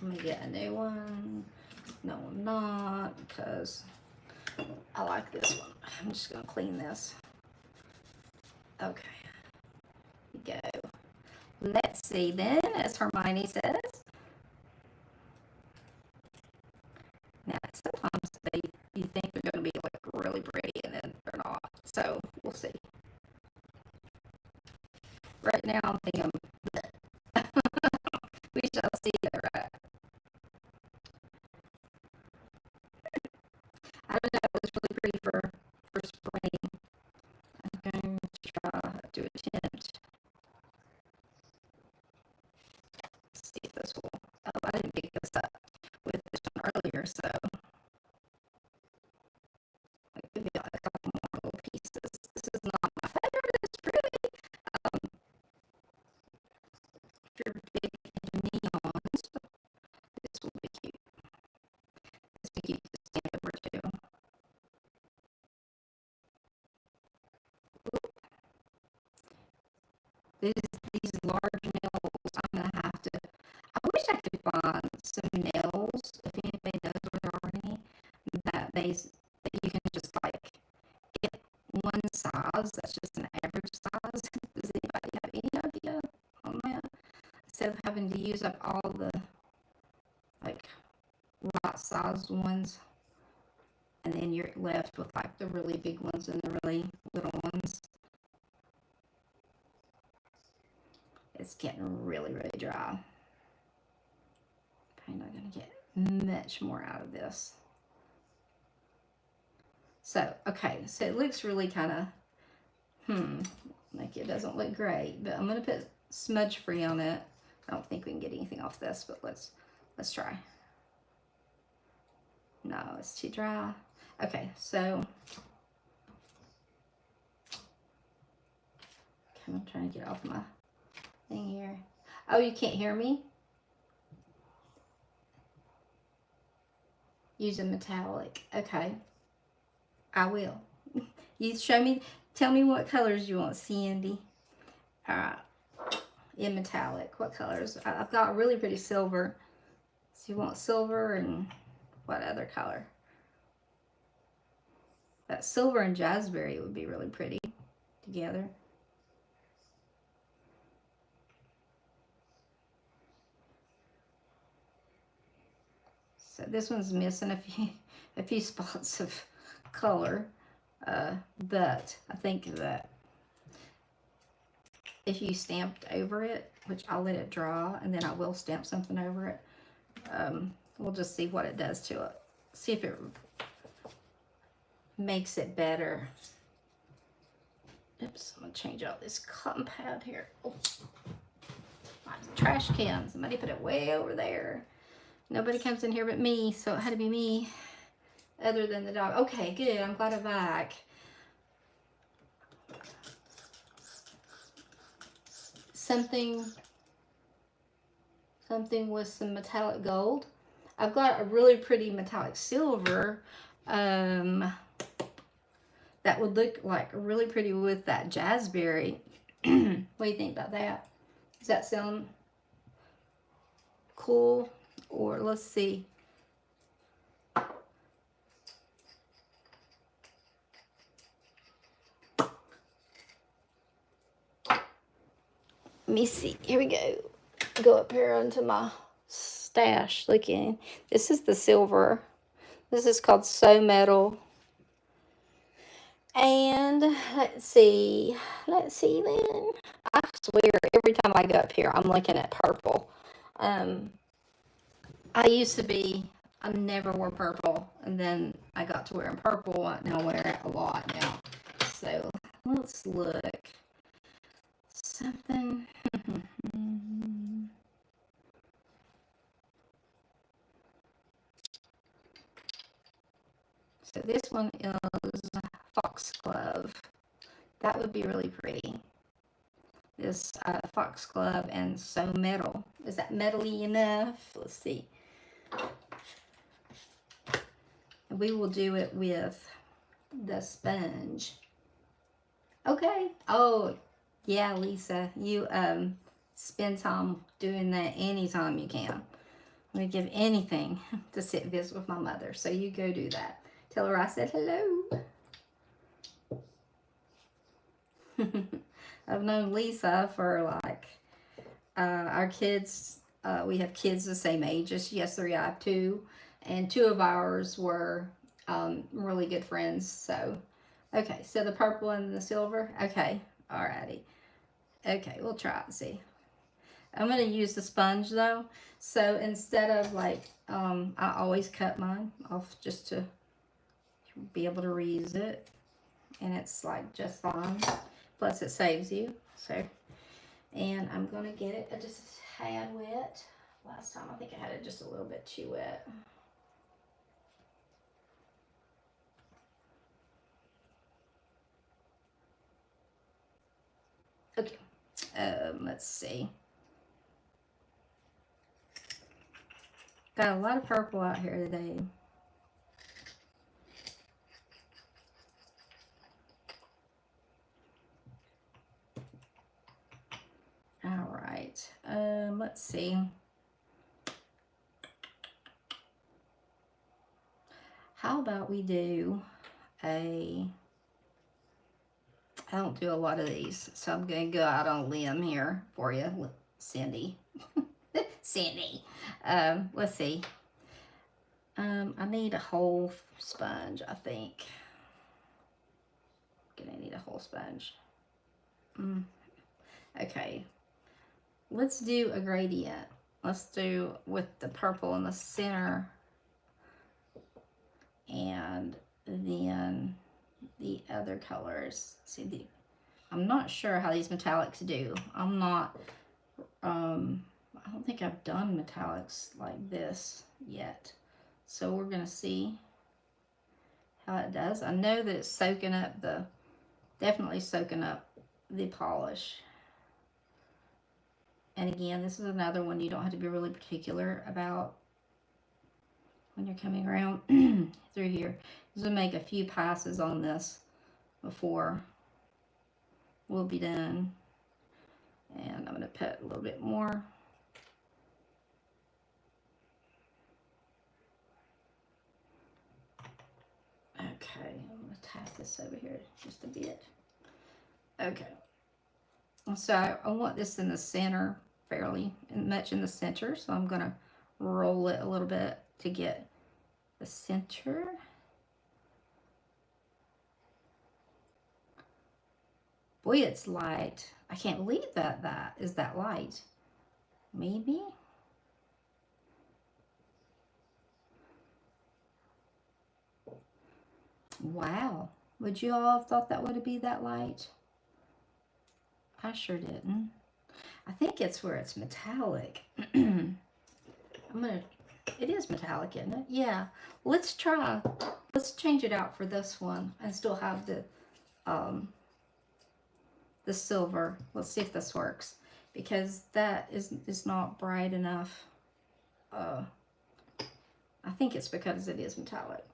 I'm gonna get a new one. No, I'm not, because I like this one. I'm just gonna clean this. Okay. Here we go. Let's see then, as Hermione says. Now, sometimes you think they're gonna be like really pretty, and then they're not. So we'll see. Right now, I'm thinking we shall see that, right? I don't know, it was really pretty for spring. I'm going to try to attempt. See if this will. Oh, I didn't pick this up with this one earlier, so I'll give you a couple more little pieces. This is not my favorite. It's pretty. If you're big into neons, this will be cute. This will be cute to stand over too. These large nails, I'm gonna have to. I wish I could find some nails, if anybody knows where there are any, that you can just like get one size that's just an average size. Does anybody have any idea on that? Instead of having to use up all the like right sized ones, and then you're left with like the really big ones and the really little ones. It's getting really, really dry. Probably not going to get much more out of this. So, okay, so it looks really kind of, like it doesn't look great, but I'm going to put smudge free on it. I don't think we can get anything off this, but let's try. No, it's too dry. Okay, so I'm trying to get off my thing here. Oh, you can't hear me? Use a metallic. Okay, I will. You show me, tell me what colors you want, Sandy. All right, in metallic, what colors? I've got really pretty silver. So you want silver and what other color? That silver and jazzberry would be really pretty together. So this one's missing a few spots of color, but I think that if you stamped over it, which I'll let it dry and then I will stamp something over it, we'll just see what it does to it. See if it makes it better. Oops, I'm gonna change out this cotton pad here. Oh, my trash can. Somebody put it way over there. Nobody comes in here but me, so it had to be me, other than the dog. Okay, good. I'm glad I'm back. Something with some metallic gold. I've got a really pretty metallic silver that would look like really pretty with that jazzberry. What do you think about that? Does that sound cool? Or let's see. Let me see. Here we go. Go up here onto my stash. Looking. This is the silver. This is called So Metal. And let's see then. I swear every time I go up here I'm looking at purple. I used to be, I never wore purple, and then I got to wearing purple and I wear it a lot now. So let's look. Something. So this one is foxglove. That would be really pretty. This foxglove and So Metal. Is that metally enough? Let's see. And we will do it with the sponge. Okay. Oh, yeah, Lisa. You spend time doing that anytime you can. I'm going to give anything to sit and visit with my mother. So you go do that. Tell her I said hello. I've known Lisa for like our kids. We have kids the same age as yes, 3, I have 2. And 2 of ours were really good friends. So, okay. So the purple and the silver. Okay. Alrighty. Okay. We'll try it and see. I'm going to use the sponge though. So instead of like, I always cut mine off just to be able to reuse it. And it's like just fine. Plus it saves you. So, and I'm going to get it just a tad wet. Last time I think I had it just a little bit too wet. Okay. Let's see. Got a lot of purple out here today. All right. Let's see. How about we do I don't do a lot of these, so I'm going to go out on a limb here for you, Cindy. Cindy. Let's see. I need a whole sponge, I think. Gonna need a whole sponge. Okay. Let's do a gradient. Let's do with the purple in the center. And then the other colors. See, I'm not sure how these metallics do. I'm not, I don't think I've done metallics like this yet. So we're going to see how it does. I know that it's soaking up definitely soaking up the polish. And again, this is another one you don't have to be really particular about when you're coming around through here. Just to make a few passes on this before we'll be done. And I'm going to put a little bit more. Okay, I'm going to tap this over here just a bit. Okay. So I want this in the center, fairly much in the center. So I'm going to roll it a little bit to get the center. Boy, it's light. I can't believe that is that light. Maybe. Wow. Would you all have thought that would be that light? I sure didn't. I think it's where it's metallic. It is metallic, isn't it? Yeah. Let's change it out for this one and still have the silver. Let's see if this works, because that is not bright enough. I think it's because it is metallic.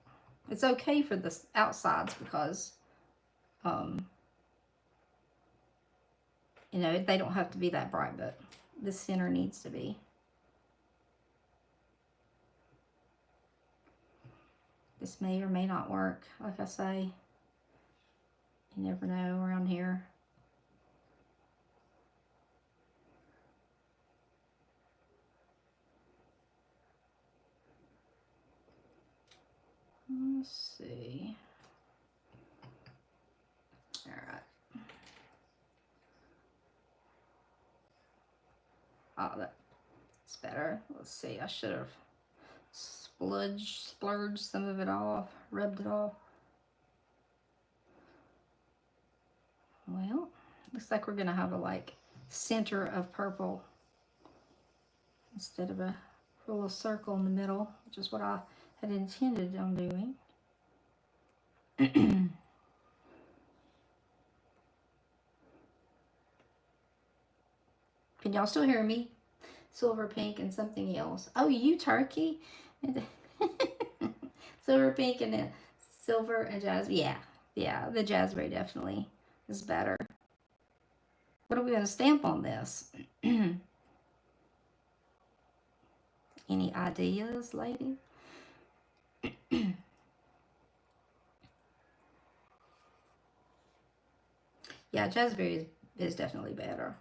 It's okay for the outsides because you know, they don't have to be that bright, but the center needs to be. This may or may not work. Like I say, you never know around here. Let's see. All right. Oh, that's better. Let's see. I should have splurged some of it off, rubbed it off. Well, looks like we're gonna have a like center of purple instead of a little circle in the middle, which is what I had intended on doing. Can y'all still hear me? Silver, pink, and something else. Oh, you turkey? Silver, pink, and then silver and jazzberry. Yeah, the jazzberry definitely is better. What are we going to stamp on this? Any ideas, lady? Yeah, jazzberry is definitely better.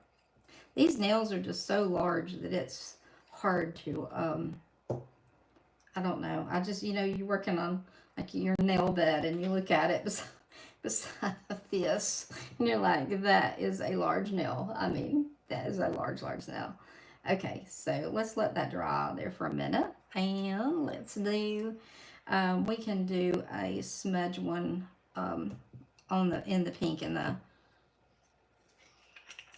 These nails are just so large that it's hard to, I don't know. I just, you know, you're working on like your nail bed and you look at it beside this and you're like, that is a large nail. I mean, that is a large nail. Okay, so let's let that dry there for a minute, and let's do, we can do a smudge one in the pink and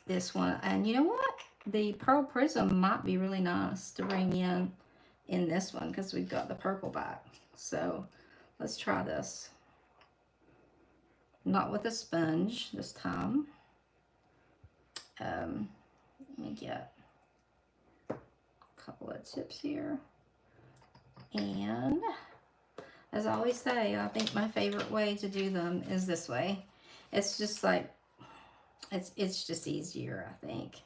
this one. And you know what? The pearl prism might be really nice to bring in this one because we've got the purple back. So let's try this. Not with a sponge this time. Let me get a couple of tips here. And as I always say, I think my favorite way to do them is this way. It's just like, it's just easier, I think.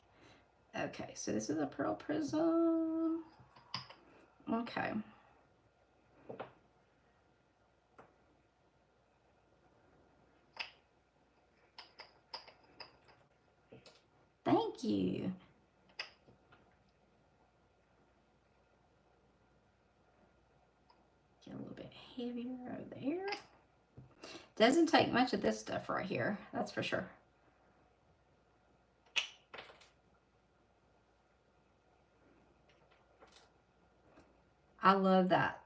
Okay, so this is a pearl prism. Okay. Thank you. Get a little bit heavier over there. Doesn't take much of this stuff right here, that's for sure. I love that.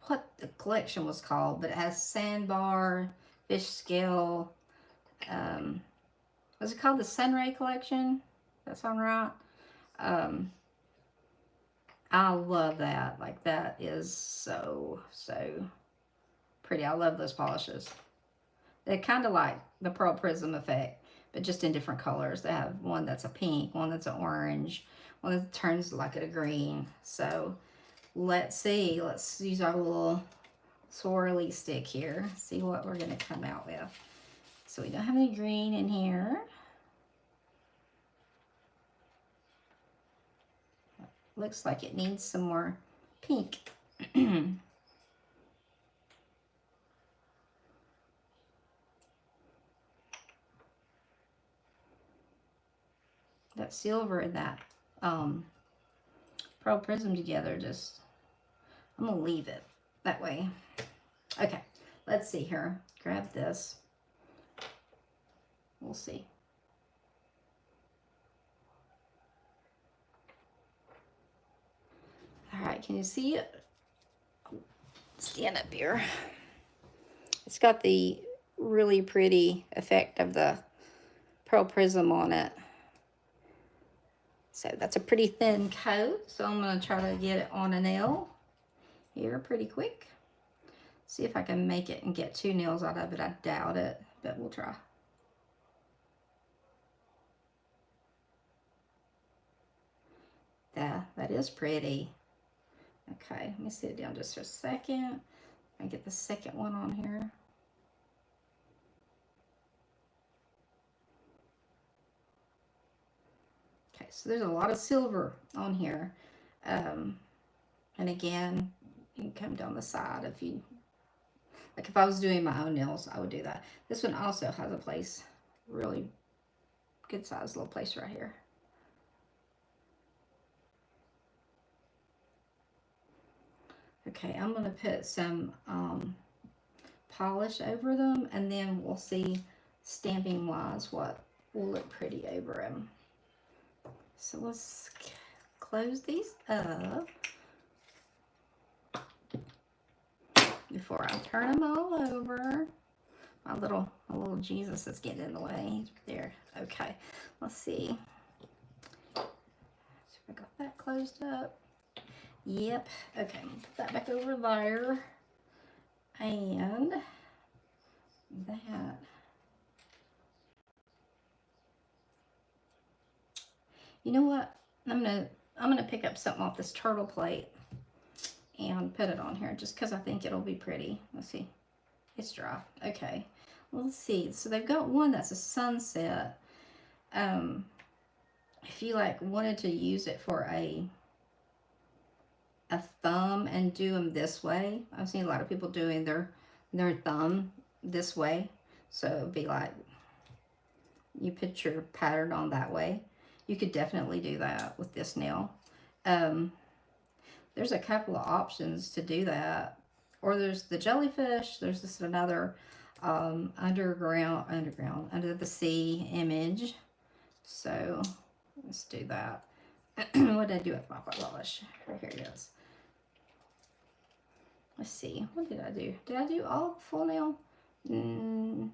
What the collection was called, but it has sandbar, fish scale. Was it called the Sunray collection? That sound right? I love that. Like, that is so, so pretty. I love those polishes. They're kind of like the Pearl Prism effect, but just in different colors. They have one that's a pink, one that's an orange, one that turns like a green. So let's see. Let's use our little swirly stick here. See what we're going to come out with. So we don't have any green in here. Looks like it needs some more pink. That silver and that Pearl Prism together, just, I'm going to leave it that way. Okay, let's see here. Grab this. We'll see. All right, can you see it? Stand up here. It's got the really pretty effect of the Pearl Prism on it. So that's a pretty thin coat. So I'm going to try to get it on a nail here pretty quick. See if I can make it and get 2 nails out of it. I doubt it, but we'll try. That is pretty. Okay, let me sit it down just for a second. I get the second one on here. Okay, so there's a lot of silver on here. And again, you can come down the side if you, like if I was doing my own nails, I would do that. This one also has a place, really good sized little place right here. Okay, I'm going to put some polish over them, and then we'll see stamping wise what will look pretty over them. So let's close these up before I turn them all over. My little Jesus is getting in the way. He's there. Okay, let's see. So I got that closed up. Yep. Okay, put that back over there. And that. You know what? I'm gonna pick up something off this turtle plate and put it on here just because I think it'll be pretty. Let's see. It's dry. Okay. Let's see. So they've got one that's a sunset. If you like wanted to use it for a thumb and do them this way, I've seen a lot of people doing their thumb this way. So it'd be like you put your pattern on that way. You could definitely do that with this nail. There's a couple of options to do that. Or there's the jellyfish. There's this another under the sea image. So let's do that. What did I do with my polish? Right here it is. Let's see. What did I do? Did I do all full nail? No,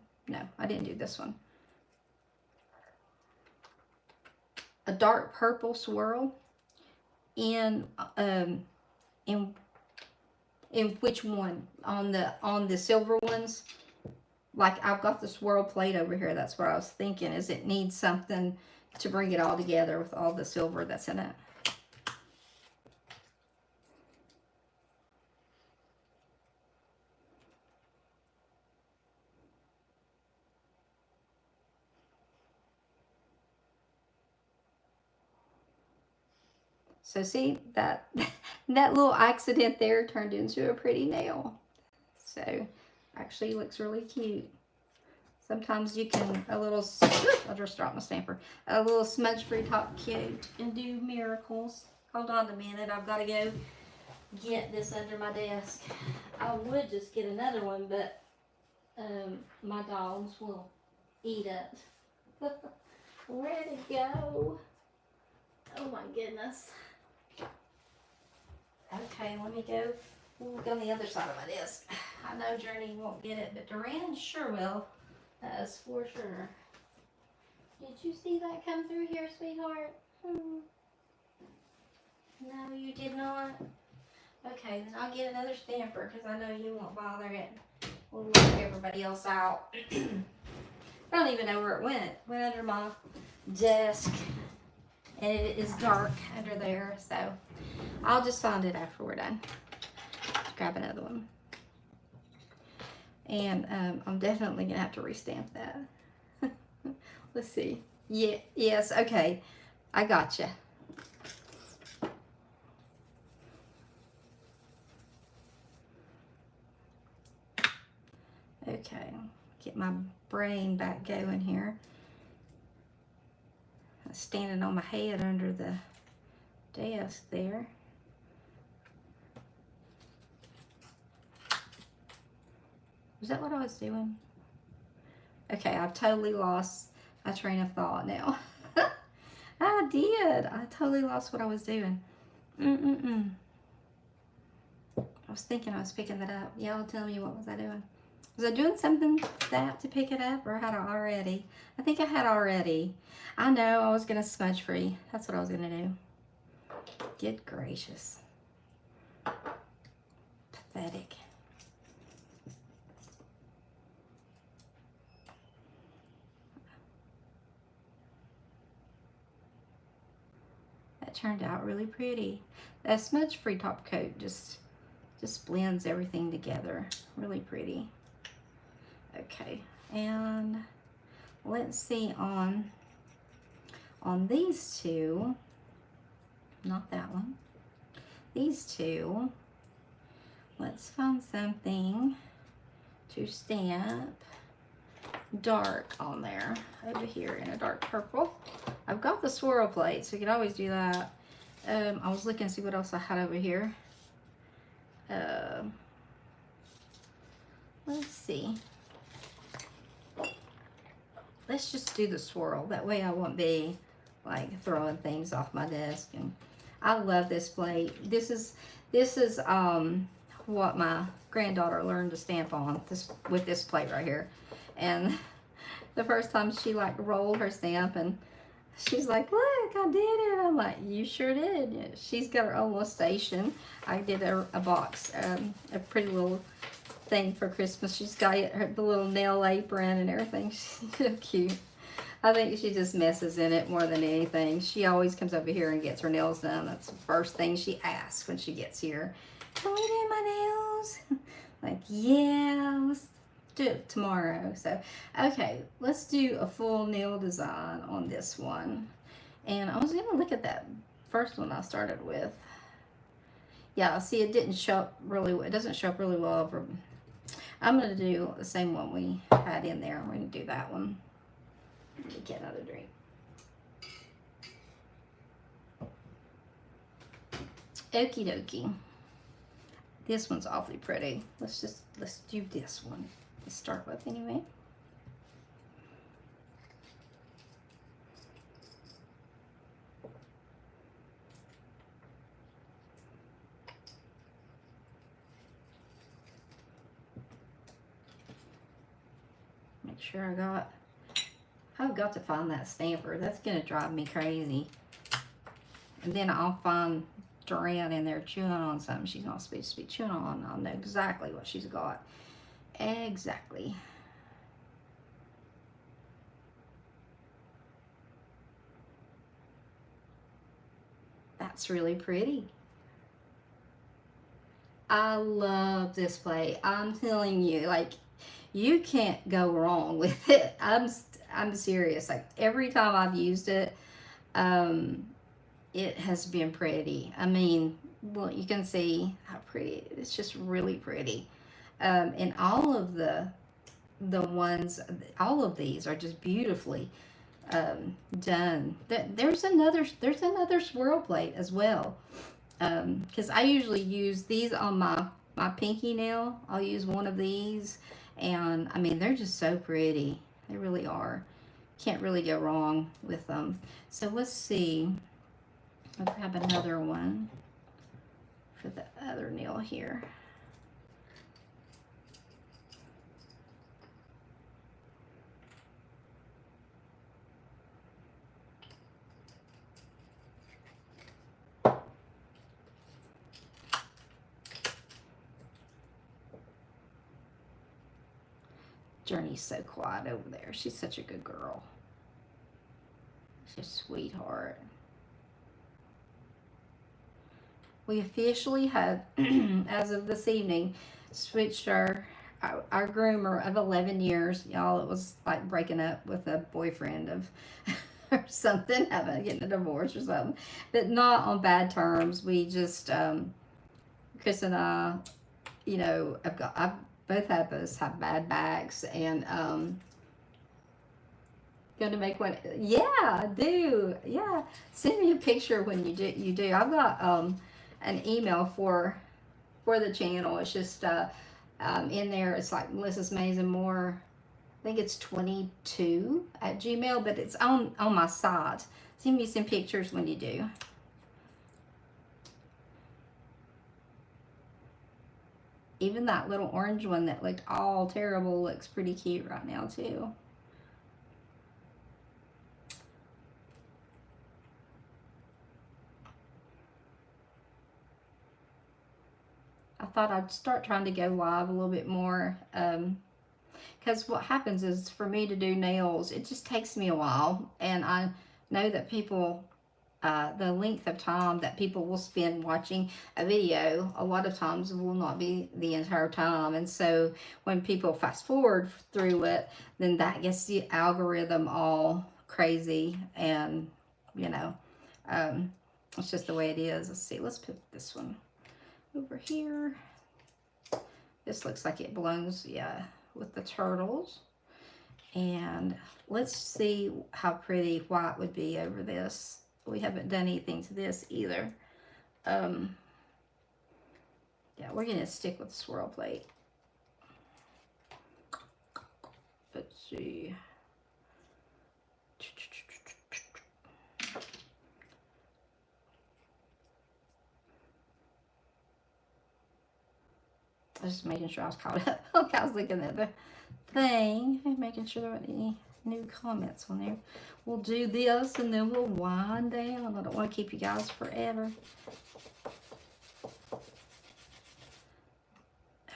I didn't do this one. A dark purple swirl in which one? On the silver ones? Like I've got the swirl plate over here. That's what I was thinking, is it needs something to bring it all together with all the silver that's in it. So see, that little accident there turned into a pretty nail. So actually looks really cute. Sometimes you can, I just dropped my stamper. A little smudge-free top coat and do miracles. Hold on a minute, I've got to go get this under my desk. I would just get another one, but my dogs will eat it. Where'd it go? Oh my goodness. Okay, let me go. We'll look on the other side of my desk. I know Journey won't get it, but Duran sure will. That's for sure. Did you see that come through here, sweetheart? No, you did not. Okay, then I'll get another stamper because I know you won't bother it. We'll look everybody else out. I don't even know where it went. It went under my desk, and it is dark under there, so I'll just find it after we're done. Let's grab another one. And I'm definitely gonna have to restamp that. Let's see. Yeah, yes, okay. I gotcha. Okay, get my brain back going here. I'm standing on my head under the desk there. Was that what I was doing? Okay, I've totally lost my train of thought now. I did. I totally lost what I was doing. I was thinking I was picking that up. Y'all tell me, what was I doing? Was I doing something to pick it up, or had I already? I think I had already. I know I was going to smudge free. That's what I was going to do. Good gracious. Pathetic. That turned out really pretty. That smudge free top coat just blends everything together. Really pretty. Okay, and let's see on these two, not that one, these two, let's find something to stamp dark on there, over here in a dark purple. I've got the swirl plate, so you can always do that. I was looking to see what else I had over here. Let's see. Let's just do the swirl. That way I won't be like throwing things off my desk. And I love this plate. This is what my granddaughter learned to stamp on with this plate right here. And the first time she like rolled her stamp, and she's like, "Look, I did it." I'm like, "You sure did." Yeah, she's got her own little station. I did a box, a pretty little thing for Christmas. She's got the little nail apron and everything. She's so cute. I think she just messes in it more than anything. She always comes over here and gets her nails done. That's the first thing she asks when she gets here. "Can we do my nails?" Like, yeah, let's do it tomorrow. So, okay, let's do a full nail design on this one. And I was gonna look at that first one I started with. Yeah, see, it didn't show up really. It doesn't show up really well over. I'm going to do the same one we had in there. We're going to do that one. Let me get another drink. Okie dokie. This one's awfully pretty. Let's do this one to start with anyway. Make sure I've got to find that stamper. That's gonna drive me crazy. And then I'll find Duran in there chewing on something she's not supposed to be chewing on. I'll know exactly what she's got. Exactly. That's really pretty. I love this plate. I'm telling you, like, you can't go wrong with it. I'm serious. Like, every time I've used it, it has been pretty. I mean, well, you can see how pretty. It's just really pretty. And all of the ones, all of these are just beautifully done. There's another swirl plate as well. Because I usually use these on my pinky nail. I'll use one of these, and I mean, they're just so pretty. They really are. Can't really go wrong with them. So let's see. I'll grab another one for the other nail here. Journey's so quiet over there. She's such a good girl. She's a sweetheart. We officially have, as of this evening, switched our groomer of 11 years. Y'all, it was like breaking up with a boyfriend of or something, getting a divorce or something. But not on bad terms. We just, Chris and I, you know, both of us have bad backs, and gonna make one. Yeah, I do. Yeah, send me a picture when you do. You do. I've got an email for the channel. It's just in there. It's like Melissa's Maze and More. I think it's 22 at Gmail, but it's on my site. Send me some pictures when you do. Even that little orange one that looked all terrible looks pretty cute right now too. I thought I'd start trying to go live a little bit more. Because what happens is, for me to do nails, it just takes me a while. And I know that people, the length of time that people will spend watching a video, a lot of times will not be the entire time. And so when people fast forward through it, then that gets the algorithm all crazy. And, you know, it's just the way it is. Let's see, let's put this one over here. This looks like it belongs, yeah, with the turtles. And let's see how pretty white would be over this. We haven't done anything to this either. Yeah, we're gonna stick with the swirl plate. Let's see. I was just making sure I was caught up. Okay, I was looking at the thing and making sure there weren't any new comments on there. We'll do this and then we'll wind down. I don't want to keep you guys forever.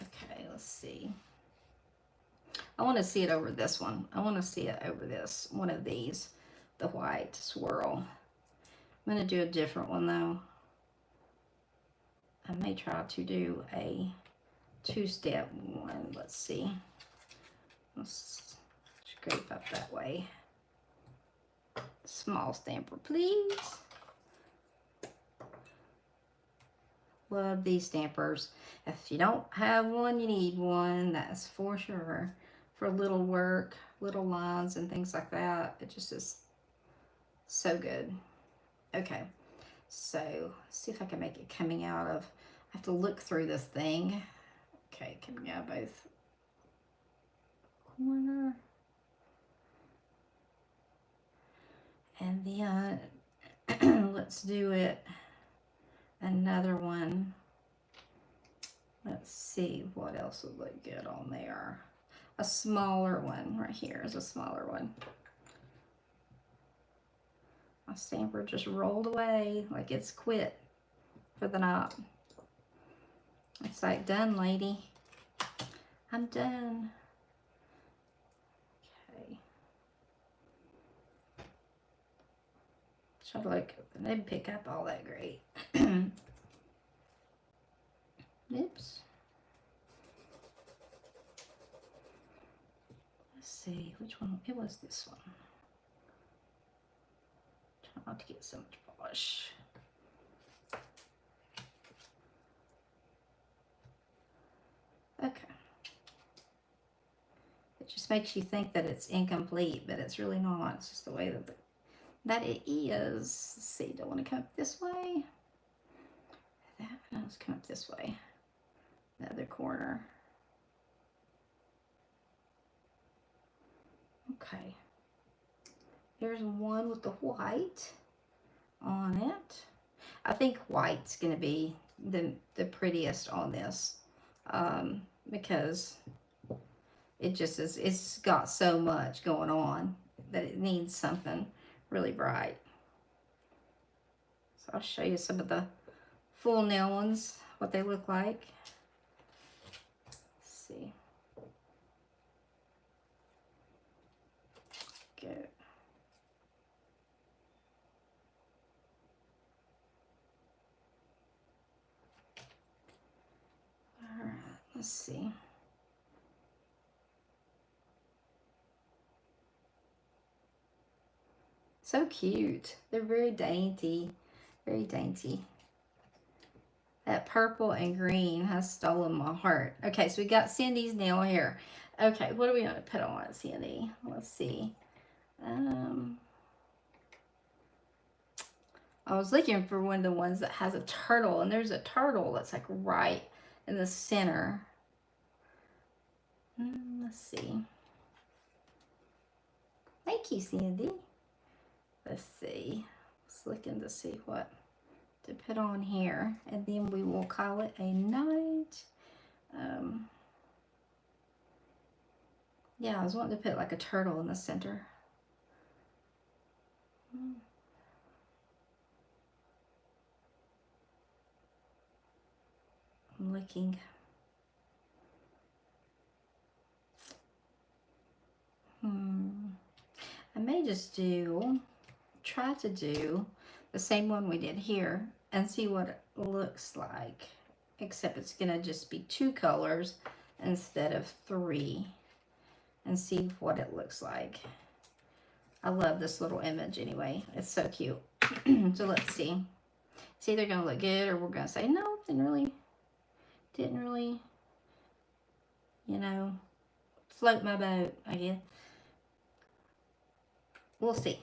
Okay, let's see. I want to see it over this one. I want to see it over this one of these, the white swirl. I'm going to do a different one though. I may try to do a two-step one. Let's see. Let's scrape up that way. Small stamper, please. Love these stampers. If you don't have one, you need one. That's for sure. For little work, little lines and things like that. It just is so good. Okay, so let's see if I can make it coming out of, I have to look through this thing. Okay, coming out both corner. And then let's do it another one. Let's see what else would look good on there. A smaller one right here is a smaller one. My stamper just rolled away like it's quit for the night. It's like, done, lady. I'm done. Okay. Should look, they didn't pick up all that great. Oops. Let's see, which one? It was this one. Try not to get so much polish. Okay. It just makes you think that it's incomplete, but it's really not. It's just the way that it is. Let's see, do I want to come up this way? No, let's come up this way. The other corner. Okay. Here's one with the white on it. I think white's going to be the prettiest on this because it just is, it's got so much going on that it needs something really bright. So I'll show you some of the full nail ones, what they look like. Let's see. Let's see. So cute. They're very dainty. Very dainty. That purple and green has stolen my heart. Okay, so we got Cindy's nail here. Okay, what do we want to put on it, Cindy? Let's see. I was looking for one of the ones that has a turtle, and there's a turtle that's like right in the center. Let's see. Thank you, Cindy. Let's see. Just looking to see what to put on here, and then we will call it a night. Yeah, I was wanting to put like a turtle in the center. I'm looking. I may just try to do the same one we did here and see what it looks like, except it's gonna just be 2 colors instead of 3, and see what it looks like. I love this little image anyway. It's so cute. So let's see. It's either gonna look good or we're gonna say, no, didn't really, you know, float my boat, I guess. We'll see.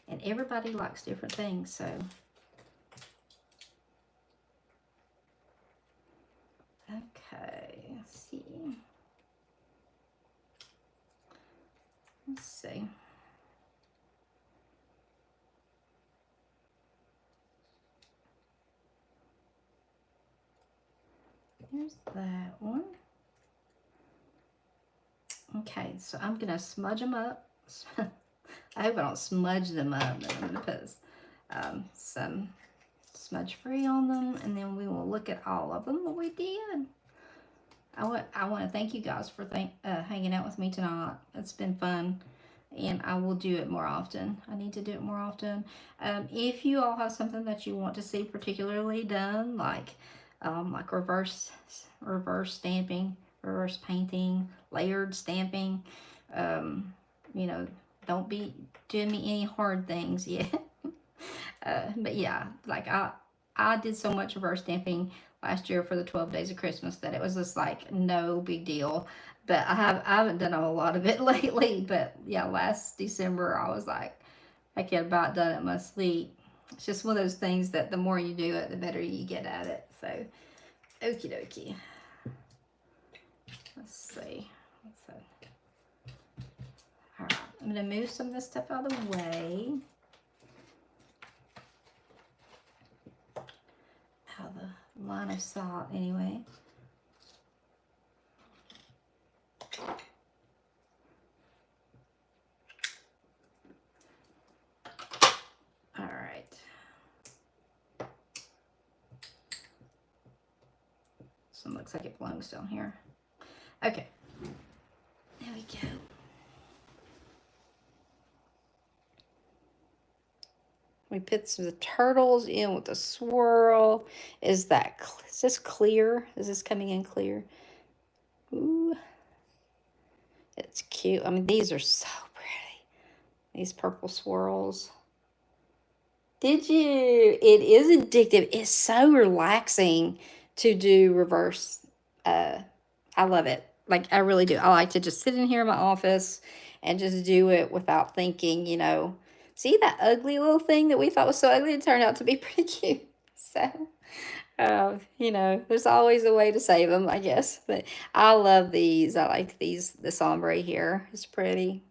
And everybody likes different things, so. Okay, let's see. Let's see. There's that one. Okay, so I'm gonna smudge them up. I hope I don't smudge them up, but I'm gonna put some smudge free on them, and then we will look at all of them that we did. I want to thank you guys for hanging out with me tonight. It's been fun, and I will do it more often. I need to do it more often. If you all have something that you want to see particularly done, like reverse stamping, reverse painting, layered stamping, you know, don't be doing me any hard things yet. But yeah, like I did so much reverse stamping last year for the 12 days of Christmas that it was just like no big deal. But I haven't done a whole lot of it lately. But yeah, last December I was like, I get about done at my sleep. It's just one of those things that the more you do it, the better you get at it. So, okie dokie. Let's see. All right, I'm gonna move some of this stuff out of the way. Out of the line of sight, anyway. All right. So it looks like it belongs down here. Okay. There we go. We put some of the turtles in with the swirl. Is this clear? Is this coming in clear? Ooh. It's cute. I mean, these are so pretty. These purple swirls. Did you? It is addictive. It's so relaxing to do reverse. I love it. Like, I really do. I like to just sit in here in my office and just do it without thinking, you know. See that ugly little thing that we thought was so ugly? It turned out to be pretty cute. So, you know, there's always a way to save them, I guess. But I love these. I like these. This ombre here is pretty.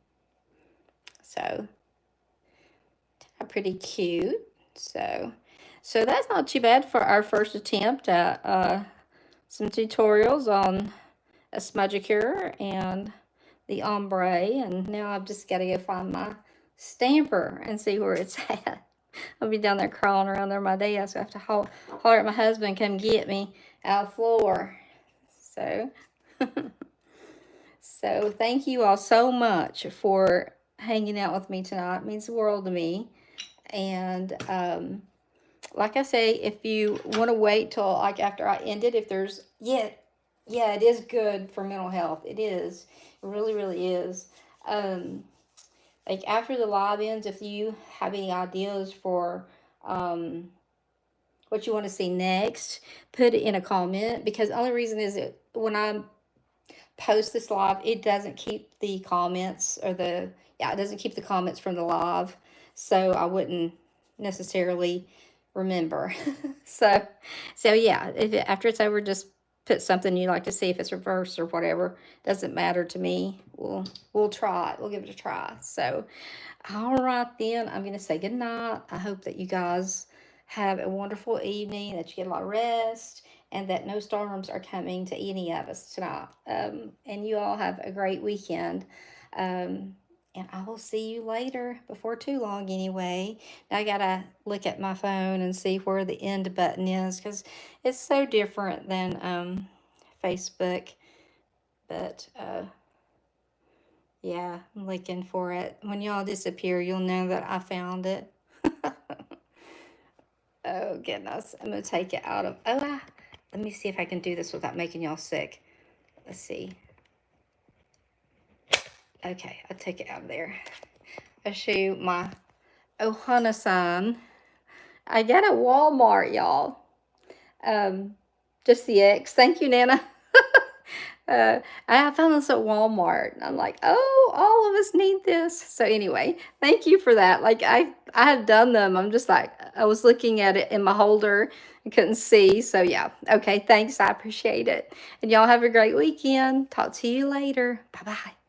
So, pretty cute. So that's not too bad for our first attempt at some tutorials on a Smudgicure and the ombre. And now I've just got to go find my stamper and see where it's at. I'll be down there crawling around there my desk. I have to holler at my husband, come get me out of the floor. So, so thank you all so much for hanging out with me tonight. It means the world to me. And like I say, if you want to wait till like after I end it, if there's, yeah, it is good for mental health. It is. It really, really is. Um, like after the live ends, if you have any ideas for what you want to see next, put it in a comment, because the only reason is that when I post this live, it doesn't keep the comments or the, yeah, it doesn't keep the comments from the live. So I wouldn't necessarily remember. so, so yeah, if it, after it's over, just put something you'd like to see, if it's reversed or whatever. Doesn't matter to me. We'll try it. We'll give it a try. So, all right then, I'm gonna say good night. I hope that you guys have a wonderful evening, that you get a lot of rest, and that no storms are coming to any of us tonight. And you all have a great weekend. And I will see you later, before too long anyway. Now I gotta look at my phone and see where the end button is, because it's so different than Facebook. But yeah, I'm looking for it. When y'all disappear, you'll know that I found it. Oh, goodness. I'm going to take it out of... let me see if I can do this without making y'all sick. Let's see. Okay, I'll take it out of there. I'll show you my Ohana-san. I got at Walmart, y'all. Just the X. Thank you, Nana. I found this at Walmart. And I'm like, oh, all of us need this. So anyway, thank you for that. Like I have done them. I'm just like, I was looking at it in my holder and couldn't see. So yeah. Okay. Thanks. I appreciate it. And y'all have a great weekend. Talk to you later. Bye-bye.